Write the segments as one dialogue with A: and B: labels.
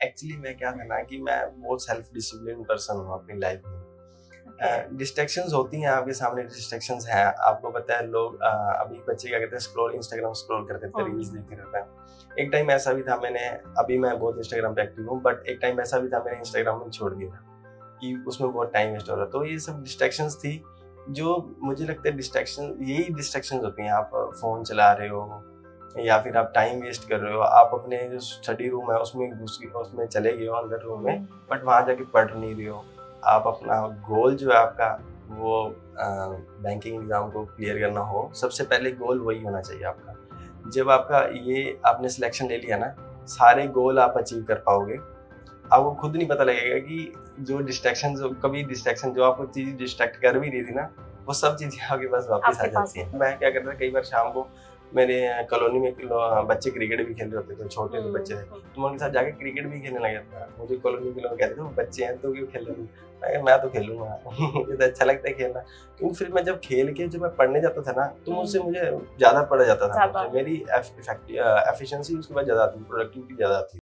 A: Actually मैं क्या था ना कि मैं बहुत सेल्फ डिसिप्लिन पर्सन हूँ अपनी लाइफ में। डिस्ट्रैक्शंस होती हैं आपके सामने, डिस्ट्रैक्शंस हैं, आपको पता है। लोग अभी बच्चे क्या करते हैं, इंस्टाग्राम स्क्रॉल करते रहते हैं, रील्स देखते रहते हैं। एक टाइम ऐसा भी था, अभी मैं बहुत इंस्टाग्राम पे एक्टिव हूँ, बट एक टाइम ऐसा भी था मैंने इंस्टाग्राम में छोड़ दिया था कि उसमें बहुत टाइम वेस्ट हो रहा। तो ये सब डिस्ट्रैक्शंस थी जो मुझे लगता है यही डिस्ट्रैक्शंस होती हैं। आप फोन चला रहे हो या फिर आप टाइम वेस्ट कर रहे हो, आप अपने जो स्टडी रूम है उसमें चले गए हो अंदर रूम में, बट वहाँ जाके पढ़ नहीं रहे हो। आप अपना गोल जो है आपका वो बैंकिंग एग्जाम को क्लियर करना हो, सबसे पहले गोल वही होना चाहिए आपका। जब आपका ये आपने सिलेक्शन ले लिया ना, सारे गोल आप अचीव कर पाओगे। आपको खुद नहीं पता लगेगा कि जो डिस्ट्रैक्शन जो आपको चीज़ डिस्ट्रैक्ट कर भी रही थी ना, वो सब चीज़ें आपके पास वापस आ जाती हैं। मैं क्या करता था, कई बार शाम को मेरे कॉलोनी में बच्चे क्रिकेट भी खेल रहे होते थे, छोटे से बच्चे थे, तो मैं उनके साथ जाके क्रिकेट भी खेलने लग जाता था। मुझे कॉलोनी के लोग कहते थे वो बच्चे हैं तो क्यों खेल रहे हो, मैं तो खेलूंगा मुझे तो अच्छा लगता है खेलना। क्योंकि फिर मैं जब मैं पढ़ने जाता था ना, तो मुझसे मुझे ज़्यादा पढ़ा जाता था, मेरी एफिशिएंसी उसके बाद ज़्यादा आती, प्रोडक्टिविटी ज़्यादा आती।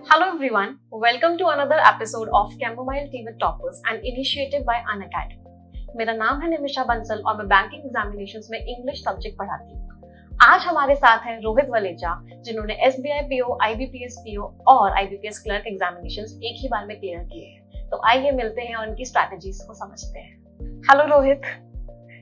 B: Hello everyone, welcome to another episode of Chamomile Tea with Toppers, an initiative by Unacademy। मेरा नाम है निमिषा बंसल और मैं बैंकिंग एग्जामिनेशंस में इंग्लिश सब्जेक्ट पढ़ाती हूँ। आज हमारे साथ हैं रोहित वलेचा, जिन्होंने SBI PO, IBPS PO और IBPS क्लर्क एग्जामिनेशंस एक ही बार में क्लियर किए हैं। तो आइए मिलते हैं और उनकी स्ट्रैटेजीज को समझते हैं। हेलो रोहित,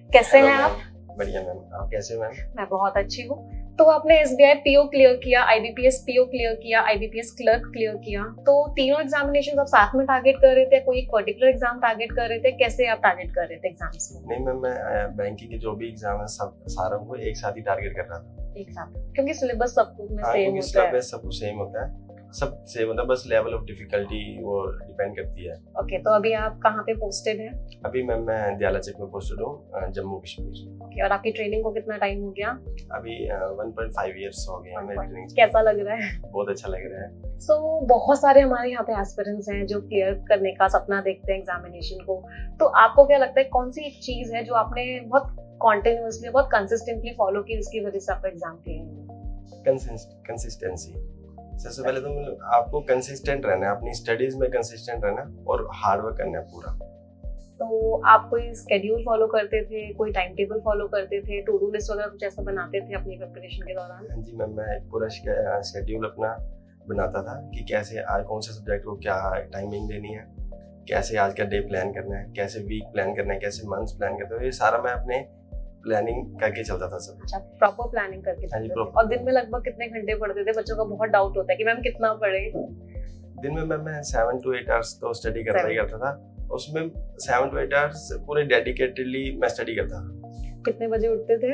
B: कैसे हैं आप?
A: बढ़िया मैम, आप कैसे हो मैम?
B: मैं बहुत अच्छी हूँ। तो आपने SBI PO क्लियर किया, IBPS PO क्लियर किया, IBPS क्लर्क क्लियर किया, तो तीनों एग्जामिनेशंस आप साथ में टारगेट कर रहे थे, कोई एक पर्टिकुलर एग्जाम टारगेट कर रहे थे, कैसे आप टारगेट कर रहे थे एग्जाम्स को?
A: नहीं मैम, मैं बैंकिंग के जो भी एग्जाम है सब सारा को एक साथ ही टारगेट कर रहा था।
B: एक साथ, क्योंकि सिलेबस सब कुछ में सेम होता है।
A: सिलेबस सब कुछ सेम होता है, सब सेम होता है, बस लेवल ऑफ डिफिकल्टी वो डिपेंड करती है।
B: ओके, तो अभी आप कहाँ पे पोस्टेड हैं?
A: अभी मैम मैं दयाला चेक में पोस्टेड हूँ, जम्मू कश्मीर।
B: ओके, और आपकी ट्रेनिंग को कितना टाइम हो गया?
A: अभी 1.5 इयर्स हो गए हमें ट्रेनिंग।
B: कैसा लग रहा है?
A: बहुत अच्छा लग रहा है।
B: सो बहुत सारे हमारे यहाँ पे एस्पिरेंट्स हैं जो क्लियर करने का सपना देखते हैं एग्जामिनेशन को, तो आपको क्या लगता है कौन सी एक चीज है जो आपने बहुत कॉन्टिन्यूसली, बहुत कंसिस्टेंटली फॉलो की, जिसकी वजह से आपका एग्जाम क्लियर हुआ?
A: कंसिस्टेंसी। सबसे पहले तो आपको कंसिस्टेंट रहना है, अपनी स्टडीज में कंसिस्टेंट रहना और हार्ड वर्क करना है पूरा।
B: तो आप कोई स्केड्यूल फॉलो करते थे, कोई टाइम टेबल फॉलो करते थे, टू डू लिस्ट वगैरह कुछ ऐसा बनाते थे अपनी प्रिपरेशन के दौरान?
A: हाँ जी मैम, मैं एक पूरा शेड्यूल अपना बनाता था कि कैसे आज कौन से सब्जेक्ट को क्या टाइमिंग देनी है, कैसे आज का डे प्लान करना है, कैसे वीक प्लान करना है, कैसे मंथ्स प्लान करना है। ये सारा मैं अपने प्लानिंग करके चलता था सब।
B: अच्छा, प्रॉपर प्लानिंग करके चलते थे। और दिन में लगभग कितने घंटे पढ़ते थे? बच्चों का बहुत डाउट होता है कि मैम कितना पढ़े।
A: दिन में मैं 7 to 8 आवर्स तो स्टडी करता ही करता था। उसमें 7 to 8 आवर्स पूरे डेडिकेटेडली मैं स्टडी करता था।
B: कितने बजे उठते थे?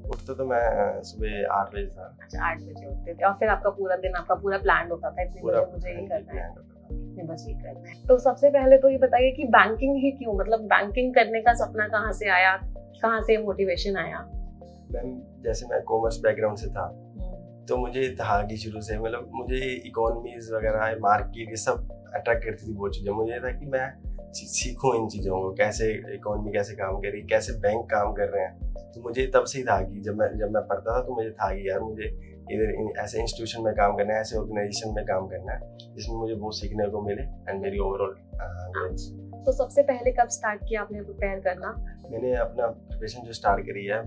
A: उठता तो मैं सुबह 8 बजे था।
B: अच्छा, 8 बजे उठते थे, और फिर आपका पूरा दिन आपका पूरा प्लान होता था, इतने बजे मुझे ये करना है, इतने बजे ये करना है। तो सबसे पहले तो ये बताइए कि बैंकिंग ही क्यों, मतलब बैंकिंग करने का सपना कहाँ से आया, कहाँ से मोटिवेशन आया?
A: मैम जैसे मैं कॉमर्स बैकग्राउंड से था, तो मुझे था कि शुरू से मतलब मुझे इकोनॉमीज वगैरह, मार्केट, ये सब अट्रैक्ट करती थी बहुत चीज़ें। मुझे था कि मैं सीखूं इन चीज़ों को, कैसे इकोनॉमी कैसे काम कर रही है, कैसे बैंक काम कर रहे हैं। तो मुझे तब से ही था कि जब मैं पढ़ता था तो मुझे था कि यार मुझे इधर ऐसे इंस्टीट्यूशन में काम करना है, ऐसे ऑर्गेनाइजेशन में काम करना है जिसमें मुझे बहुत सीखने को मिले एंड मेरी ओवरऑल गोल्स।
B: तो सबसे पहले कब स्टार्ट किया आपने प्रिपेयर करना?
A: मैंने अपना प्रिपरेशन जो स्टार्ट करी है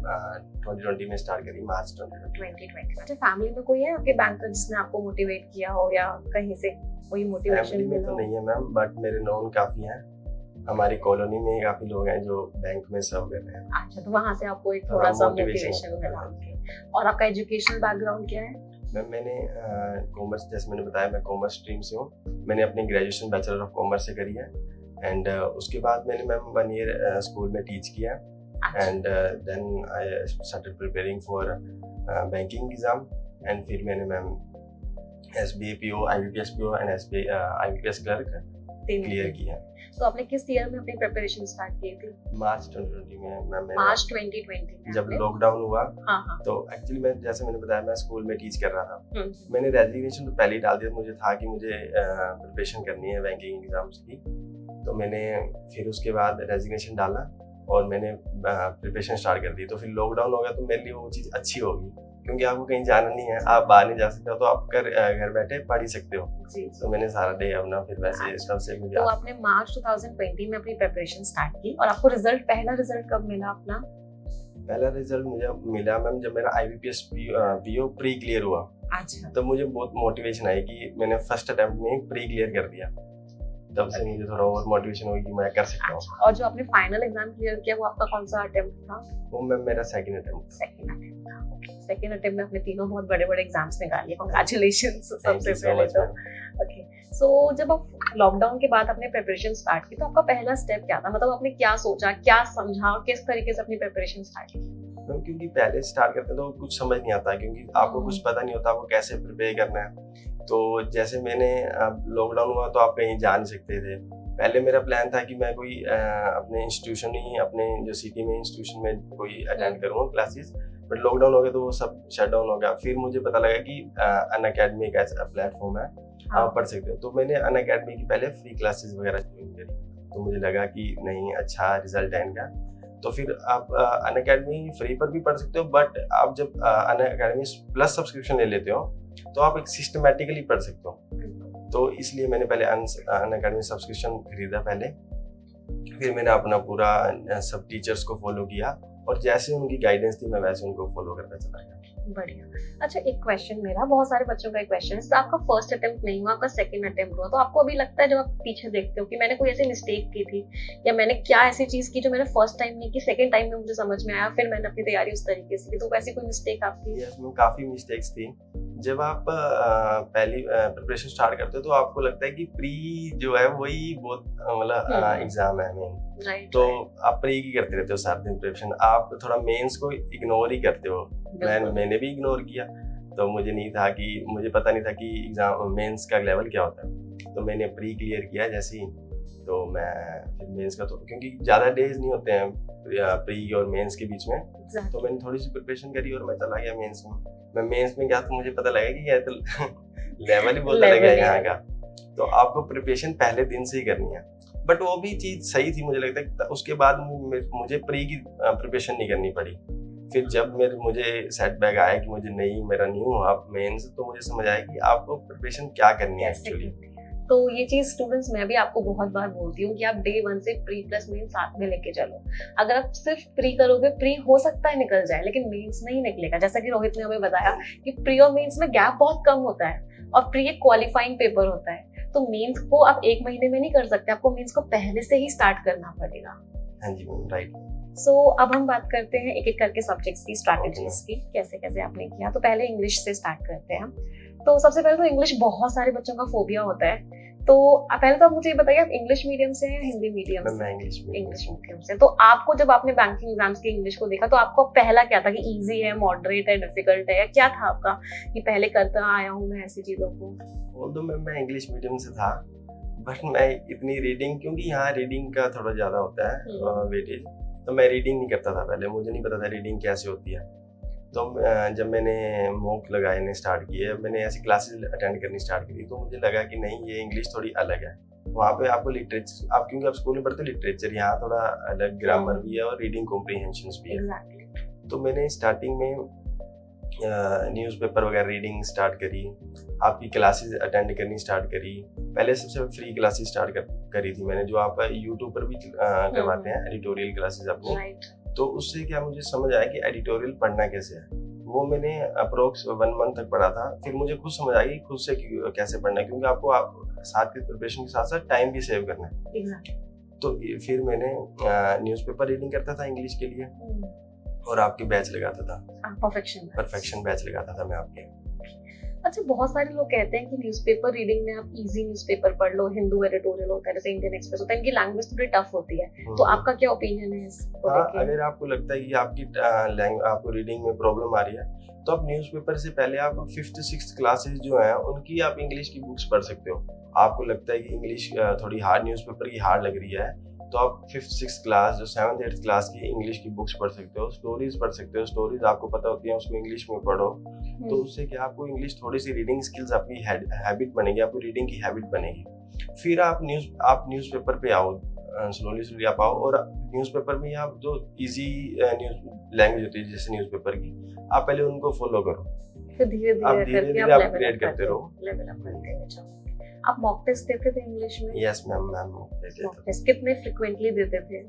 A: 2020 में स्टार्ट करी, मार्च 2020।
B: अच्छा, फैमिली में कोई है आपके बैंकर जिसने आपको मोटिवेट किया हो या कहीं से कोई मोटिवेशन मिला?
A: फैमिली में तो नहीं है मैम, बट मेरे नोन काफ़ी हैं। हमारी कॉलोनी में काफ़ी लोग हैं जो बैंक में सर्व कर रहे हैं।
B: अच्छा, तो वहाँ से आपको एक थोड़ा सा मोटिवेशन मिला। और आपका एजुकेशनल बैकग्राउंड क्या है?
A: मैम मैंने कॉमर्स, जैसे मैंने बताया मैं कॉमर्स स्ट्रीम से हूँ। मैंने अपनी ग्रेजुएशन बैचलर ऑफ कॉमर्स से करी है एंड उसके बाद मैंने मैम 1 ईयर स्कूल में टीच किया and then I started preparing for banking exam and फिर मैंने ma'am SBI PO, IBPS PO and IBPS clerk clear किया।
B: तो आपने किस ईयर में अपनी प्रिपरेशन स्टार्ट की थी?
A: मार्च 2020 में
B: मार्च 2020 में
A: जब
B: आपने?
A: लॉकडाउन हुआ।
B: हाँ।
A: तो एक्चुअली मैं जैसे मैंने बताया मैं स्कूल में टीच कर रहा था।
B: हम्म।
A: मैंने रेजिग्नेशन तो पहले ही डाल दिया, मुझे था कि मुझे प्रिपरेशन करनी है बैंकिंग एग्जाम्स की। तो मैंने फिर उसके बाद रेजिग्नेशन डाला और मैंने प्रिपरेशन स्टार्ट कर दी। तो फिर लॉकडाउन हो गया तो मेरे लिए वो चीज़ अच्छी होगी, क्योंकि आपको कहीं जाना नहीं है, आप बाहर नहीं जा सकते हो, तो आप घर बैठे पढ़ ही सकते हो।
B: जी।
A: तो मैंने सारा डे अपना फिर वैसे तब से मुझे
B: तो आपने मार्च 2020 में अपनी प्रिपरेशन स्टार्ट की और आपको पहला रिजल्ट कब मिला अपना?
A: पहला रिजल्ट मुझे मिला मैम जब मेरा IBPS PO प्री क्लियर हुआ।
B: अच्छा।
A: तो मुझे बहुत मोटिवेशन आई कि मैंने फर्स्ट अटेम्प्ट में प्री क्लियर कर दिया। तब से मुझे थोड़ा और मोटिवेशन हुई कि मैं कर सकता हूँ।
B: और जो आपने फाइनल एग्जाम क्लियर किया वो आपका कौन सा अटेम्प्ट था?
A: वो मैम मेरा सेकंड अटेम्प्ट
B: था। सेकंड अटेम्प्ट में आपने तीनों बहुत बड़े एग्जाम्स निकाले, कांग्रेचुलेशंस सबसे पहले तो। ओके, सो जब आप लॉकडाउन के बाद आपने प्रिपरेशन स्टार्ट की तो आपका पहला स्टेप क्या था? मतलब आपने क्या सोचा, क्या समझा और किस तरीके से अपनी प्रिपरेशन स्टार्ट की?
A: मैम क्योंकि पहले स्टार्ट करते हैं तो कुछ समझ नहीं आता, क्योंकि आपको कुछ पता नहीं होता आपको कैसे प्रिपेयर करना है। तो जैसे मैंने लॉकडाउन हुआ तो आप कहीं जा नहीं सकते थे। पहले मेरा प्लान था कि मैं कोई अपने इंस्टीट्यूशन ही अपने जो सिटी में इंस्टीट्यूशन में कोई अटेंड करूँगा क्लासेस, बट लॉकडाउन हो गया तो वो सब शट डाउन हो गया। फिर मुझे पता लगा कि अनअकैडमी एक ऐसा प्लेटफॉर्म है, आप पढ़ सकते हो। तो मैंने अनअकैडमी की पहले फ्री क्लासेस वगैरह ज्वाइन करी, तो मुझे लगा कि नहीं अच्छा रिजल्ट है इनका। तो फिर आप अनअकैडमी फ्री पर भी पढ़ सकते हो, बट आप जब अनअकैडमी प्लस सब्सक्रिप्शन ले लेते हो तो आप एक सिस्टमेटिकली पढ़ सकते हो। तो इसलिए मैंने पहले अनअकैडमी सब्सक्रिप्शन खरीदा पहले, फिर मैंने अपना पूरा सब टीचर्स को फॉलो किया और जैसे उनकी गाइडेंस थी मैं वैसे उनको फॉलो करता चला गया।
B: बढ़िया। अच्छा, एक क्वेश्चन मेरा, बहुत सारे बच्चों का एक क्वेश्चन है, तो आपका फर्स्ट अटेम्प्ट नहीं हुआ, आपका सेकंड अटेम्प्ट हुआ, तो आपको अभी लगता है जब आप पीछे देखते हो कि मैंने कोई ऐसी मिस्टेक की थी या मैंने क्या ऐसी चीज की जो मैंने फर्स्ट टाइम नहीं की, सेकंड टाइम में मुझे समझ में आया, फिर मैंने अपनी तैयारी उस तरीके से की, तो ऐसी कोई मिस्टेक आपकी?
A: यस मैम, काफी मिस्टेक्स थी। जब आप पहली प्रिपरेशन स्टार्ट करते हो तो आपको लगता है कि प्री जो है वही बहुत मतलब एग्जाम है मेन, तो आप प्री की करते रहते हो सारा दिन प्रिपरेशन, आप थोड़ा मेंस को इग्नोर ही करते हो। मैंने भी इग्नोर किया, तो मुझे पता नहीं था कि एग्जाम मेंस का लेवल क्या होता है। तो मैंने प्री क्लियर किया जैसे ही, तो मैं फिर मेंस का, तो क्योंकि ज़्यादा डेज नहीं होते हैं प्री और मेंस के बीच में, तो मैंने थोड़ी सी प्रिपरेशन करी और मैं चला गया मेंस में। मैं मेंस में गया तो मुझे पता लगा कि यह तो लेवल ही बहुत अलग है यहाँ का। तो आपको प्रिपरेशन पहले दिन से ही करनी है, बट वो भी चीज़ सही थी मुझे लगता है। उसके बाद मुझे प्री की प्रिपरेशन नहीं करनी पड़ी। फिर जब मुझे सेटबैक आया कि मुझे मेरा नहीं हुआ मेंस, तो मुझे समझ आया कि आपको प्रिपरेशन क्या करनी है एक्चुअली।
B: तो ये चीज स्टूडेंट्स मैं भी आपको बहुत बार बोलती हूँ कि आप डे 1 से प्री प्लस मेन साथ में लेके चलो। अगर आप सिर्फ प्री करोगे, प्री हो सकता है निकल जाए लेकिन मेंस नहीं निकलेगा। जैसा कि रोहित ने हमें बताया कि प्री और मेंस में गैप बहुत कम होता है और प्री एक क्वालिफाइंग पेपर होता है, तो मेंस को आप 1 महीने में नहीं कर सकते, आपको मेंस को पहले से ही स्टार्ट करना पड़ेगा।
A: हाँ जी राइट।
B: सो अब हम बात करते हैं एक एक करके सब्जेक्ट्स की, स्ट्रैटेजीज की, कैसे कैसे आपने किया। तो पहले इंग्लिश से स्टार्ट करते हैं। तो सबसे पहले तो इंग्लिश बहुत सारे बच्चों का फोबिया होता है, तो पहले तो आप मुझे बताइए आप इंग्लिश मीडियम से हैं या हिंदी मीडियम से?
A: मैं इंग्लिश मीडियम
B: से। तो आपको जब आपने बैंकिंग एग्जाम्स के इंग्लिश को देखा तो आपको पहला क्या था कि इजी है, मॉडरेट है, डिफिकल्ट है, या क्या था आपका कि पहले करता आया हूँ मैं ऐसी चीजों को?
A: तो मैं इंग्लिश मीडियम से था, बट मैं इतनी रीडिंग, क्योंकि यहाँ रीडिंग का थोड़ा ज्यादा होता है वेटेज, तो मैं रीडिंग नहीं करता था पहले, मुझे नहीं पता था रीडिंग कैसे होती है। तो जब मैंने मॉक लगाने स्टार्ट किए, मैंने ऐसी क्लासेस अटेंड करनी स्टार्ट करी, तो मुझे लगा कि नहीं ये इंग्लिश थोड़ी अलग है। वहाँ पे आपको लिटरेचर, आप क्योंकि आप स्कूल में पढ़ते हो लिटरेचर, यहाँ थोड़ा अलग ग्रामर भी है और रीडिंग कॉम्प्रीहेंशन भी है। तो मैंने स्टार्टिंग में न्यूज़पेपर वगैरह रीडिंग स्टार्ट करी, आपकी क्लासेस अटेंड करनी स्टार्ट करी। पहले सबसे फ्री क्लासेस स्टार्ट करी थी मैंने, जो आप यूट्यूब पर भी करवाते हैं एडिटोरियल क्लासेस अपनी। तो उससे क्या मुझे समझ आया कि एडिटोरियल पढ़ना कैसे है। वो मैंने अप्रोक्स 1 मंथ तक पढ़ा था। फिर मुझे खुद समझ आई कि खुद से कैसे पढ़ना है, क्योंकि आपको साथ के प्रिपरेशन के साथ साथ टाइम भी सेव करना है। तो फिर मैंने न्यूज़पेपर रीडिंग करता था इंग्लिश के लिए और आपके बैच लगाता था, परफेक्शन बैच लगाता था मैं आपके।
B: अच्छा, बहुत सारे लोग कहते हैं कि न्यूज़पेपर रीडिंग में आप इजी न्यूज़पेपर पढ़ लो, हिंदू एडिटोरियल होता है जैसे इंडियन एक्सप्रेस होता है, इनकी लैंग्वेज थोड़ी टफ होती है, तो आपका क्या ओपिनियन है इसको
A: हाँ,
B: लेके?
A: अगर आपको लगता है कि आपको रीडिंग में प्रॉब्लम आ रही है तो आप न्यूज़पेपर से पहले आप 5th 6th क्लासेस जो हैं उनकी आप इंग्लिश की बुक्स पढ़ सकते हो। आपको लगता है कि इंग्लिश थोड़ी हार्ड न्यूज़पेपर की हार्ड लग रही है तो आप 5th 6th क्लास जो 7th 8th क्लास की इंग्लिश की बुक्स पढ़ सकते हो, स्टोरीज पढ़ सकते हो। स्टोरीज आपको पता होती है उसको इंग्लिश में पढ़ो तो उससे क्या आपको इंग्लिश थोड़ी सी रीडिंग स्किल्स आपकी हैबिट बनेगी, आपको रीडिंग की हैबिट बनेगी। फिर आप न्यूज़पेपर पे आओ, स्लोली आप आओ और न्यूज़पेपर में आप जो इजी न्यूज़ लैंग्वेज होती है जैसे न्यूज़पेपर की आप पहले उनको फॉलो करो,
B: फिर धीरे
A: आप
B: धीरे
A: धीरे
B: करके
A: धीरे
B: आप
A: अपग्रेड करते रहो।
B: लेवल अप करते हुए जाओ। आप मॉक टेस्ट देते थे इंग्लिश में?
A: Yes ma'am, ma'am
B: mock test कितने फ्रिक्वेंटली देते थे?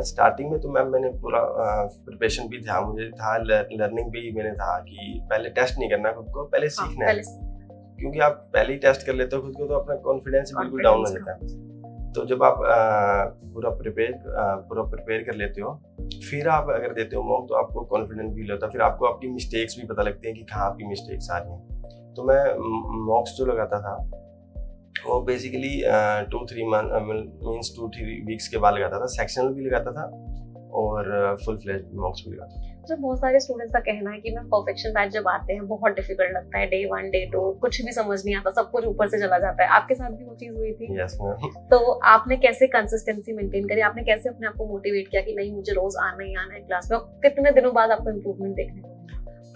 A: स्टार्टिंग में तो मैम मैंने पूरा प्रिपरेशन भी था, मुझे था लर्निंग भी मैंने था कि पहले टेस्ट नहीं करना खुद को, पहले सीखना है। क्योंकि आप पहले ही टेस्ट कर लेते हो खुद को तो अपना कॉन्फिडेंस बिल्कुल डाउन हो जाता है। तो जब आप पूरा प्रिपेयर कर लेते हो फिर आप अगर देते हो मॉक तो आपको कॉन्फिडेंस फील होता है, फिर आपको आपकी मिस्टेक्स भी पता लगती हैं कि कहाँ आपकी मिस्टेक्स आ रही हैं। तो मैं मॉक्स जो लगाता था वो बेसिकली 2-3 मीन्स 2-3 वीक्स के बाद लगाता था, सेक्शनल भी लगाता था और फुल फ्लेज मॉक्स भी लगाता था।
B: तो बहुत सारे स्टूडेंट्स का कहना है कि मैं परफेक्शन बैच जब आते हैं बहुत डिफिकल्ट लगता है, डे 1 डे 2 कुछ भी समझ नहीं आता, सब कुछ ऊपर से चला जाता है। आपके साथ भी वो चीज हुई थी?
A: Yes ma'am.
B: तो आपने कैसे कंसिस्टेंसी मेंटेन करी, आपने कैसे अपने आप को मोटिवेट किया कि नहीं मुझे रोज आना ही आना है क्लास में? कितने दिनों बाद आपको इम्प्रूवमेंट देखने को?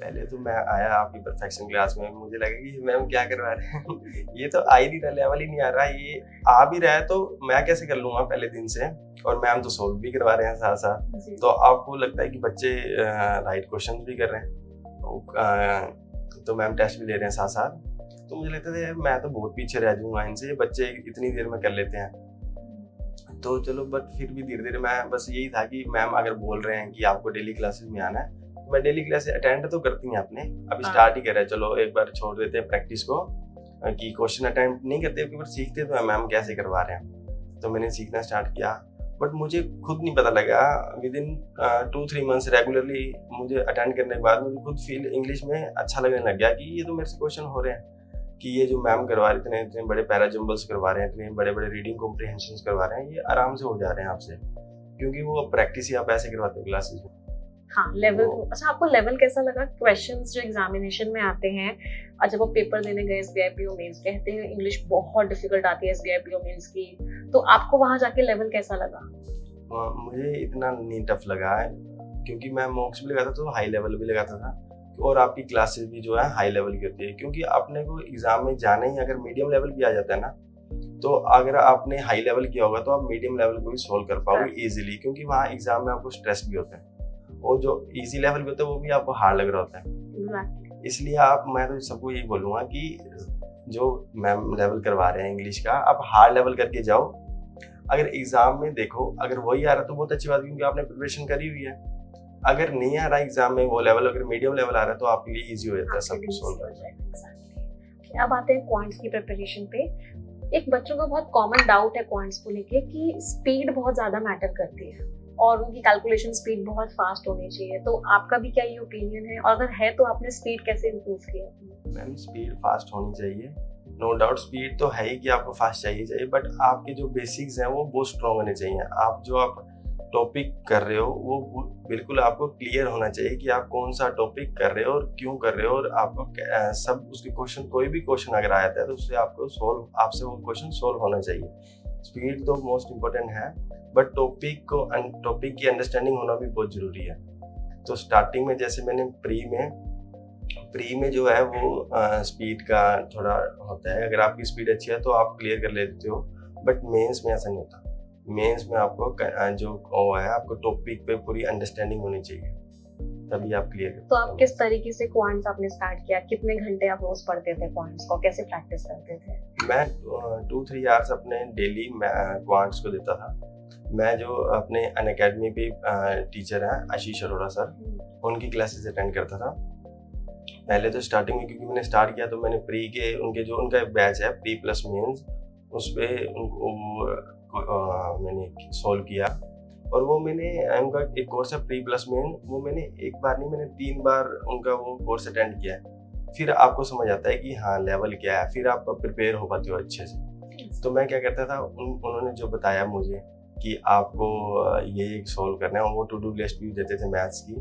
A: पहले तो मैं आया आपकी परफेक्शन क्लास में, मुझे लगा कि मैम क्या करवा रहे हैं ये तो आ ही नहीं रहा, लेवल ही नहीं आ रहा, ये आ भी रहा है तो मैं कैसे कर लूंगा पहले दिन से, और मैम तो सोल्व भी करवा रहे हैं साथ साथ। तो आपको लगता है कि बच्चे राइट क्वेश्चन भी कर रहे हैं तो मैम टेस्ट भी ले रहे हैं साथ साथ, तो मुझे लगता था मैं तो बहुत पीछे रह जाऊंगा इनसे, बच्चे इतनी देर में कर लेते हैं। तो चलो बट फिर भी धीरे धीरे मैं बस यही था कि मैम अगर बोल रहे हैं कि आपको डेली क्लासेस में आना है, मैं डेली क्लास अटेंड तो करती हैं आपने, अभी स्टार्ट ही कर रहा है, चलो एक बार छोड़ देते हैं प्रैक्टिस को कि क्वेश्चन अटेंड नहीं करते क्योंकि सीखते तो है मैम कैसे करवा रहे हैं। तो मैंने सीखना स्टार्ट किया बट मुझे खुद नहीं पता लगा, विद इन 2-3 मंथ्स रेगुलरली मुझे अटेंड करने के बाद मुझे खुद फील इंग्लिश में अच्छा लगने लग गया कि ये तो मेरे से क्वेश्चन हो रहे हैं, कि ये जो मैम करवा रहे हैं इतने बड़े पैराजम्बल्स करवा रहे हैं, इतने बड़े बड़े रीडिंग कॉम्प्रिहेंशन करवा रहे हैं, ये आराम से हो जा रहे हैं आपसे, क्योंकि वो प्रैक्टिस ही आप ऐसे करवाते हो क्लासेस में।
B: हाँ, लेवल अच्छा, आपको लेवल कैसा लगा? क्वेश्चंस जो एग्जामिनेशन में आते हैं और जब आप पेपर देने गए SBI PO मेंस, कहते हैं इंग्लिश बहुत डिफिकल्ट आती है SBI PO मेंस की, तो आपको वहां जाके लेवल कैसा लगा?
A: मुझे इतना नहीं टफ लगा है क्योंकि मैं मॉक्स भी लगाता था तो हाई लेवल भी लगाता था, और आपकी क्लासेस भी जो है हाई लेवल की होती है, क्योंकि अपने को एग्जाम में जाना ही अगर मीडियम लेवल भी आ जाता है ना, तो अगर आपने हाई लेवल किया होगा तो आप मीडियम लेवल को भी सोल्व कर पाओगे इजीली, क्योंकि वहाँ एग्जाम में आपको स्ट्रेस भी होता है और जो इजी लेवल भी होता है वो भी आपको हार्ड लग रहा होता है। इसलिए मैं तो सबको यही बोलूँगा कि जो मैम लेवल करवा रहे हैं इंग्लिश का, आप हार्ड लेवल करके जाओ, अगर एग्जाम में देखो अगर वही आ रहा तो बहुत अच्छी बात है क्योंकि आपने प्रिपरेशन करी हुई है, अगर नहीं आ रहा एग्जाम में वो लेवल, अगर मीडियम लेवल आ रहा है तो आपके लिए ईजी हो जाता है सब कुछ सोल्व हो जाएगा।
B: अब आते हैं क्वांट्स की प्रिपरेशन पे। एक बच्चों का बहुत कॉमन डाउट है क्वांट्स को लेके कि स्पीड बहुत ज्यादा मैटर करती है और उनकी कैलकुलेशन स्पीड बहुत फास्ट होनी चाहिए, तो आपका भी क्या ये ओपिनियन है, और अगर है तो आपने स्पीड कैसे इंप्रूव किया?
A: मैम स्पीड फास्ट होनी चाहिए, नो डाउट स्पीड तो है ही कि आपको फास्ट चाहिए, बट आपके जो बेसिक्स हैं वो बहुत स्ट्रॉन्ग होने चाहिए। आप जो टॉपिक कर रहे हो वो बिल्कुल आपको क्लियर होना चाहिए कि आप कौन सा टॉपिक कर रहे हो और क्यों कर रहे हो, और आपको सब उसके क्वेश्चन, कोई भी क्वेश्चन अगर आ जाता है तो उससे आपसे वो क्वेश्चन सोल्व होना चाहिए। स्पीड तो मोस्ट इम्पोर्टेंट है, बट टॉपिक की अंडरस्टैंडिंग होना भी बहुत जरूरी है। तो स्टार्टिंग में जैसे मैंने प्री में जो है वो स्पीड का थोड़ा होता है, अगर आपकी स्पीड अच्छी है तो आप क्लियर कर लेते हो, बट मेंस में ऐसा नहीं होता। मेंस में आपको जो है आपको टॉपिक पे पूरी अंडरस्टैंडिंग होनी चाहिए, तभी आप क्लियर करते हो।
B: तो आप किस तरीके से क्वांट्स आपने स्टार्ट किया, कितने घंटे आप रोज पढ़ते थे क्वांट्स को, कैसे प्रैक्टिस करते थे?
A: मैं 2-3 आवर्स अपने डेली क्वांट्स को देता था। मैं जो अपने अनअकैडमी पे टीचर हैं आशीष अरोड़ा सर, उनकी क्लासेस अटेंड करता था। पहले तो स्टार्टिंग में क्योंकि मैंने स्टार्ट किया तो मैंने प्री के उनका बैच है प्री प्लस मेंस, उस पर मैंने सॉल्व किया, और वो मैंने उनका एक कोर्स है प्री प्लस मेन, वो मैंने एक बार नहीं मैंने 3 बार उनका वो कोर्स अटेंड किया है। फिर आपको समझ आता है कि हाँ लेवल क्या है, फिर आप प्रिपेयर हो पाते हो अच्छे से। तो मैं क्या करता था, उन्होंने जो बताया मुझे कि आपको ये सॉल्व करना है, वो टू डू लिस्ट भी देते थे मैथ्स की,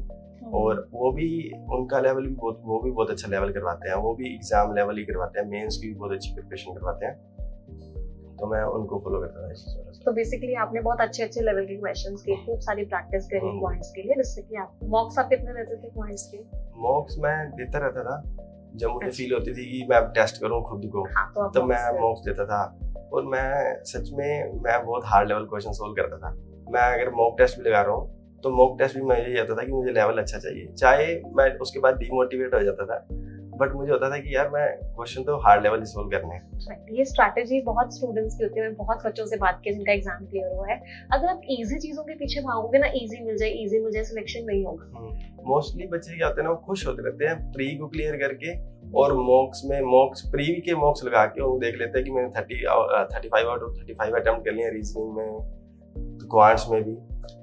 A: और वो भी उनका लेवल भी बहुत अच्छा लेवल करवाते हैं, वो भी एग्जाम लेवल ही करवाते हैं, मेंस की भी बहुत अच्छी प्रिपरेशन करवाते हैं, तो मैं उनको फॉलो करता था इस तरह से।
B: तो बेसिकली आपने बहुत अच्छे लेवल के क्वेश्चंस किए, खूब सारी प्रैक्टिस करी पॉइंट्स के लिए, जिससे कि आप मॉक्स आप कितने रहते थे पॉइंट्स के?
A: मॉक्स मैं देता रहता था जब मुझे फील होती थी कि मैं टेस्ट करूं खुद को,
B: हाँ,
A: तो मैं मॉक्स देता था। और मैं सच में बहुत हार्ड लेवल क्वेश्चन सोल्व करता था। मैं अगर मॉक टेस्ट भी लगा रहा हूँ तो मॉक टेस्ट भी मैं यही आता था कि मुझे लेवल अच्छा चाहिए, चाहे मैं उसके बाद डिमोटिवेट हो जाता था, बट मुझे होता था कि यार मैं क्वेश्चन तो हार्ड लेवल ही सोल्व करने हैं।
B: ये स्ट्रैटेजी बहुत स्टूडेंट्स की होती है, बहुत बच्चों से बात की जिनका एग्जाम क्लियर हुआ है। अगर आप इजी चीजों के पीछे भागोगे ना, इजी मिल जाए सिलेक्शन नहीं होगा।
A: मोस्टली बच्चे क्या होते हैं ना, वो खुश होते रहते हैं प्री को क्लियर करके, और मॉक्स प्री के मॉक्स लगा के वो देख लेते हैं कि मैंने 35 आउट ऑफ 35 अटेम्प्ट कर लिए रीजनिंग में, क्वांट्स में भी।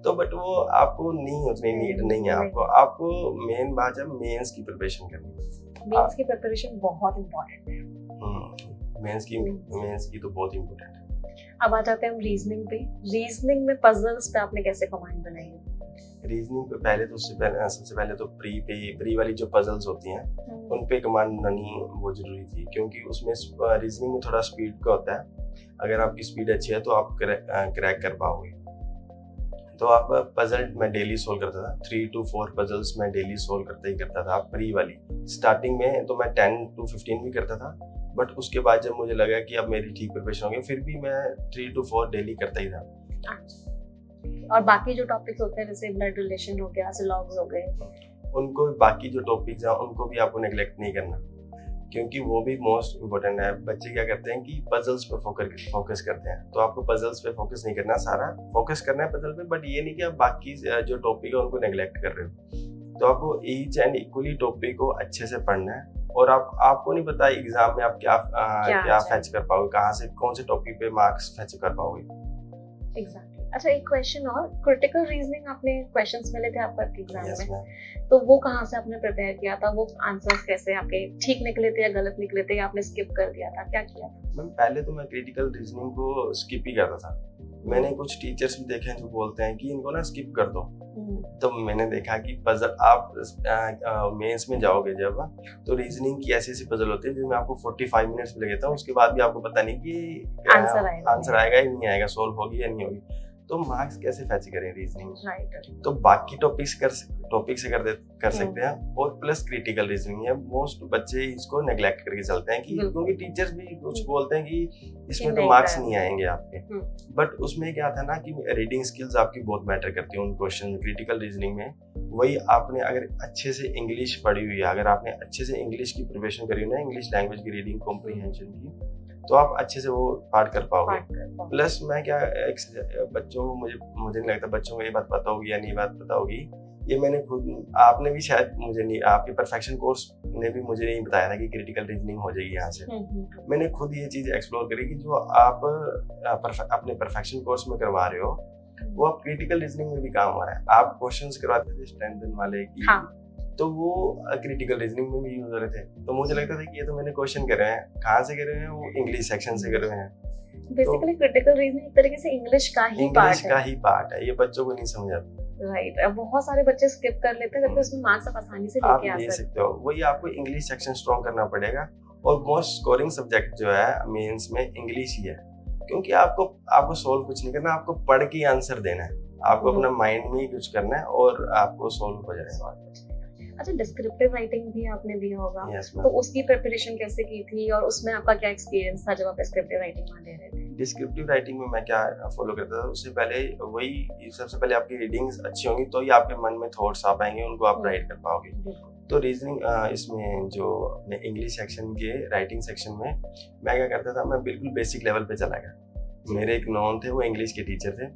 A: तो बट वो आपको नहीं, उतनी नीड नहीं है आपको मेन बात है मेंस की प्रिपरेशन करनी।
B: मेंस की प्रिपरेशन बहुत इंपॉर्टेंट है।
A: मेंस की तो बहुत इंपॉर्टेंट है।
B: अब आ जाते हैं हम रीजनिंग पे। रीजनिंग में पजल्स पे आपने कैसे कमांड बनाई है?
A: रीजनिंग पे सबसे पहले तो प्री वाली जो पजल्स होती हैं उन पे कमांड बनानी बहुत जरूरी थी, क्योंकि उसमें रीजनिंग में थोड़ा स्पीड का होता है। अगर आपकी स्पीड अच्छी है तो आप क्रैक कर पाओगे। तो आप पजल मैं डेली सोल्व करता था, 3 to 4 पजल्स मैं डेली सोल्व करता था प्री वाली। स्टार्टिंग में तो मैं 10 to 15 भी करता था, बट उसके बाद जब मुझे लगा कि अब मेरी ठीक प्रिपरेशन हो गई, फिर भी मैं 3 to 4 डेली करता ही था।
B: और बाकी जो टॉपिक्स होते हैं जैसे ब्लड रिलेशन हो गया, सिलॉग्स हो गए,
A: उनको बाकी जो टॉपिक्स हैं उनको भी आपको नेग्लेक्ट नहीं करना, क्योंकि वो भी मोस्ट इम्पोर्टेंट है। बच्चे क्या करते हैं कि पजल्स पे फोकस करते हैं, तो आपको पजल्स पे फोकस नहीं करना, सारा फोकस करना है पजल पे, बट ये नहीं कि आप बाकी जो टॉपिक है उनको नेग्लेक्ट कर रहे हो। तो आपको ईच एंड इक्वली टॉपिक को अच्छे से पढ़ना है, और आपको नहीं पता एग्जाम में आप क्या फेच कर पाओगे, कहाँ से कौन से टॉपिक पे मार्क्स फेच कर पाओगे।
B: एग्जैक्टली। अच्छा, एक क्वेश्चन और, क्रिटिकल रीजनिंग आपने क्वेश्चंस मिले थे आपका एग्जाम में, तो वो कहाँ से आपने प्रिपेयर किया था? वो आंसर्स कैसे आपके ठीक निकले थे या गलत निकले थे, या आपने स्किप कर दिया था, क्या किया था?
A: मैम पहले तो मैं क्रिटिकल रीजनिंग को स्किप ही करता था। मैंने कुछ टीचर्स भी देखे हैं जो बोलते हैं कि इनको ना स्किप कर दो, तो मैंने देखा कि पजल आप मेंस में जाओगे जब, तो रीजनिंग की ऐसी पजल होती है जिसमें आपको 45 मिनट्स भी लगे था, उसके बाद भी आपको पता नहीं कि आंसर आएगा ही नहीं आएगा, सोल्व होगी या नहीं होगी, तो मार्क्स कैसे फैच करें रीजनिंग। तो बाकी टॉपिक से कर सकते हैं, और प्लस क्रिटिकल रीजनिंग है। मोस्ट बच्चे इसको नेग्लेक्ट करके चलते हैं कि क्योंकि टीचर्स भी कुछ बोलते हैं कि इसमें तो मार्क्स नहीं आएंगे आपके, बट उसमें क्या था ना कि रीडिंग स्किल्स आपकी बहुत मैटर करती है उन क्वेश्चन में। क्रिटिकल रीजनिंग में वही आपने अगर अच्छे से इंग्लिश पढ़ी हुई है, अगर आपने अच्छे से इंग्लिश की प्रिपरेशन करी हुई है, इंग्लिश लैंग्वेज की रीडिंग कॉम्प्रीहेंशन की, तो आप अच्छे से वो पार्ट कर पाओगे। प्लस मैं क्या बच्चों को मुझे नहीं लगता बच्चों को ये बात पता होगी या नहीं बात पता होगी, ये मैंने खुद, आपने भी शायद मुझे नहीं, आपके परफेक्शन कोर्स ने भी मुझे नहीं बताया था कि क्रिटिकल रीजनिंग हो जाएगी यहाँ से। मैंने खुद ये चीज एक्सप्लोर करी कि जो आप अपने परफेक्शन कोर्स में करवा रहे हो वो आप क्रिटिकल रीजनिंग में भी काम आ रहा है। आप क्वेश्चंस करवाते थे स्ट्रेंथ वाले की, तो वो क्रिटिकल रीजनिंग में भी यूज हो रहे थे। तो मुझे लगता था कि ये तो मैंने क्वेश्चन करे हैं, कहाँ से करे हैं, वो इंग्लिश सेक्शन से करे हैं।
B: बेसिकली क्रिटिकल रीजनिंग एक तरीके से इंग्लिश का ही
A: पार्ट है, ये बच्चों को नहीं समझ आता।
B: राइट, बहुत सारे बच्चे स्किप कर लेते हैं, जबकि उसमें मार्क्स आप आसानी से लेके आ सकते हो।
A: वही आपको इंग्लिश सेक्शन स्ट्रॉन्ग करना पड़ेगा, और मोस्ट स्कोरिंग सब्जेक्ट जो है मेंस में इंग्लिश ही है, क्योंकि आपको सोल्व कुछ नहीं करना, आपको पढ़ के आंसर देना है, आपको अपना माइंड में ही कुछ करना है और आपको सोल्व हो जाएगा।
B: अच्छा, डिस्क्रिप्टिव राइटिंग भी आपने दिया होगा, तो उसकी प्रिपरेशन कैसे की थी और उसमें आपका क्या एक्सपीरियंस था जब आप डिस्क्रिप्टिव राइटिंग में दे रहे थे?
A: डिस्क्रिप्टिव राइटिंग में मैं क्या फॉलो करता था, उससे पहले सबसे पहले आपकी रीडिंग्स अच्छी होंगी तो ही आपके मन में थॉट्स आ पाएंगे, उनको आप राइट कर पाओगे। तो रीजनिंग इसमें जो अपने इंग्लिश सेक्शन के राइटिंग सेक्शन में मैं क्या करता था, मैं बिल्कुल बेसिक लेवल पे चला गया। मेरे एक नॉन थे, वो इंग्लिश के टीचर थे,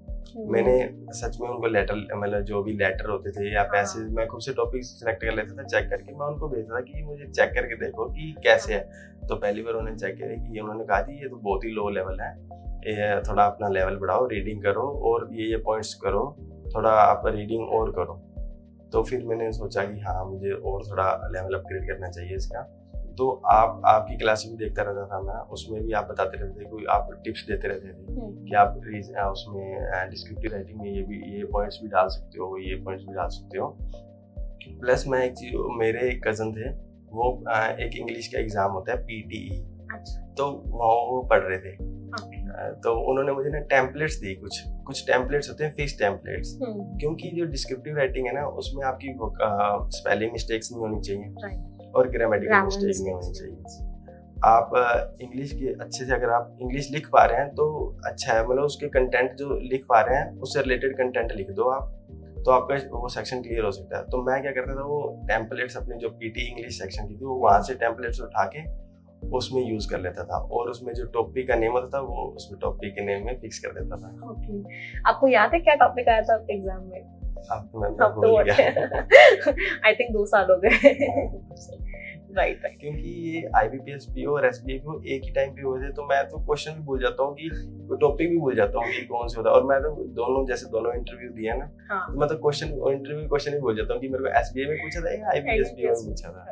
A: मैंने सच में उनको लेटर, मतलब जो भी लेटर होते थे या पैसेज, मैं खुद से टॉपिक सिलेक्ट कर लेता था, चेक करके मैं उनको भेजता था कि मुझे चेक करके देखो कि कैसे है। तो पहली बार उन्होंने चेक किया कि उन्होंने कहा जी ये तो बहुत ही लो लेवल है, ये थोड़ा अपना लेवल बढ़ाओ, रीडिंग करो और ये पॉइंट्स करो, थोड़ा आप रीडिंग और करो। तो फिर मैंने सोचा कि हाँ मुझे और थोड़ा लेवल अपग्रेड करना चाहिए इसका, तो आपकी क्लास भी देखता रहता था मैं, उसमें भी आप बताते रहते थे, कोई आप टिप्स देते रहते थे कि आप उसमें डिस्क्रिप्टिव राइटिंग में ये पॉइंट्स भी डाल सकते हो, ये पॉइंट्स भी डाल सकते हो। प्लस मैं एक चीज, मेरे एक कजन थे, वो एक इंग्लिश का एग्जाम होता है PTE, तो वो पढ़ रहे थे। तो उन्होंने मुझे ना टेम्पलेट्स दी, कुछ टेम्पलेट्स होते हैं, फिक्स टेम्पलेट्स, क्योंकि जो डिस्क्रिप्टिव राइटिंग है ना उसमें आपकी स्पेलिंग मिस्टेक्स नहीं होनी चाहिए और ग्रामेटिकल मिस्टेक नहीं होनी चाहिए। आप इंग्लिश के अच्छे से, अगर आप इंग्लिश लिख पा रहे हैं तो अच्छा है, मतलब उसके कंटेंट जो लिख पा रहे हैं उससे रिलेटेड कंटेंट लिख दो आप, तो आपका वो सेक्शन क्लियर हो सकता है। तो मैं क्या करता था, वो टेम्पलेट्स अपने जो PT इंग्लिश सेक्शन की थी वो वहाँ से टेम्पलेट्स उठा के उसमें यूज कर लेता था, और उसमें जो टॉपिक का नेम होता था वो उसमें टॉपिक के नेम में फिक्स कर देता था।
B: आपको याद है क्या टॉपिक आया था एग्जाम में?
A: अब तो मैं भूल गया।
B: आई थिंक 2 साल हो गए। राइट।
A: क्योंकि ये IBPS PO और SBA PO एक ही टाइम पे हुए थे, तो मैं तो क्वेश्चन भी भूल जाता हूँ कि टॉपिक भी भूल जाता हूँ कि कौन से होता है। और मैं तो दोनों इंटरव्यू दिया ना, तो मैं तो इंटरव्यू क्वेश्चन ही भूल जाता हूँ कि मेरे को SBA में पूछा था या IBPS PO में पूछा था।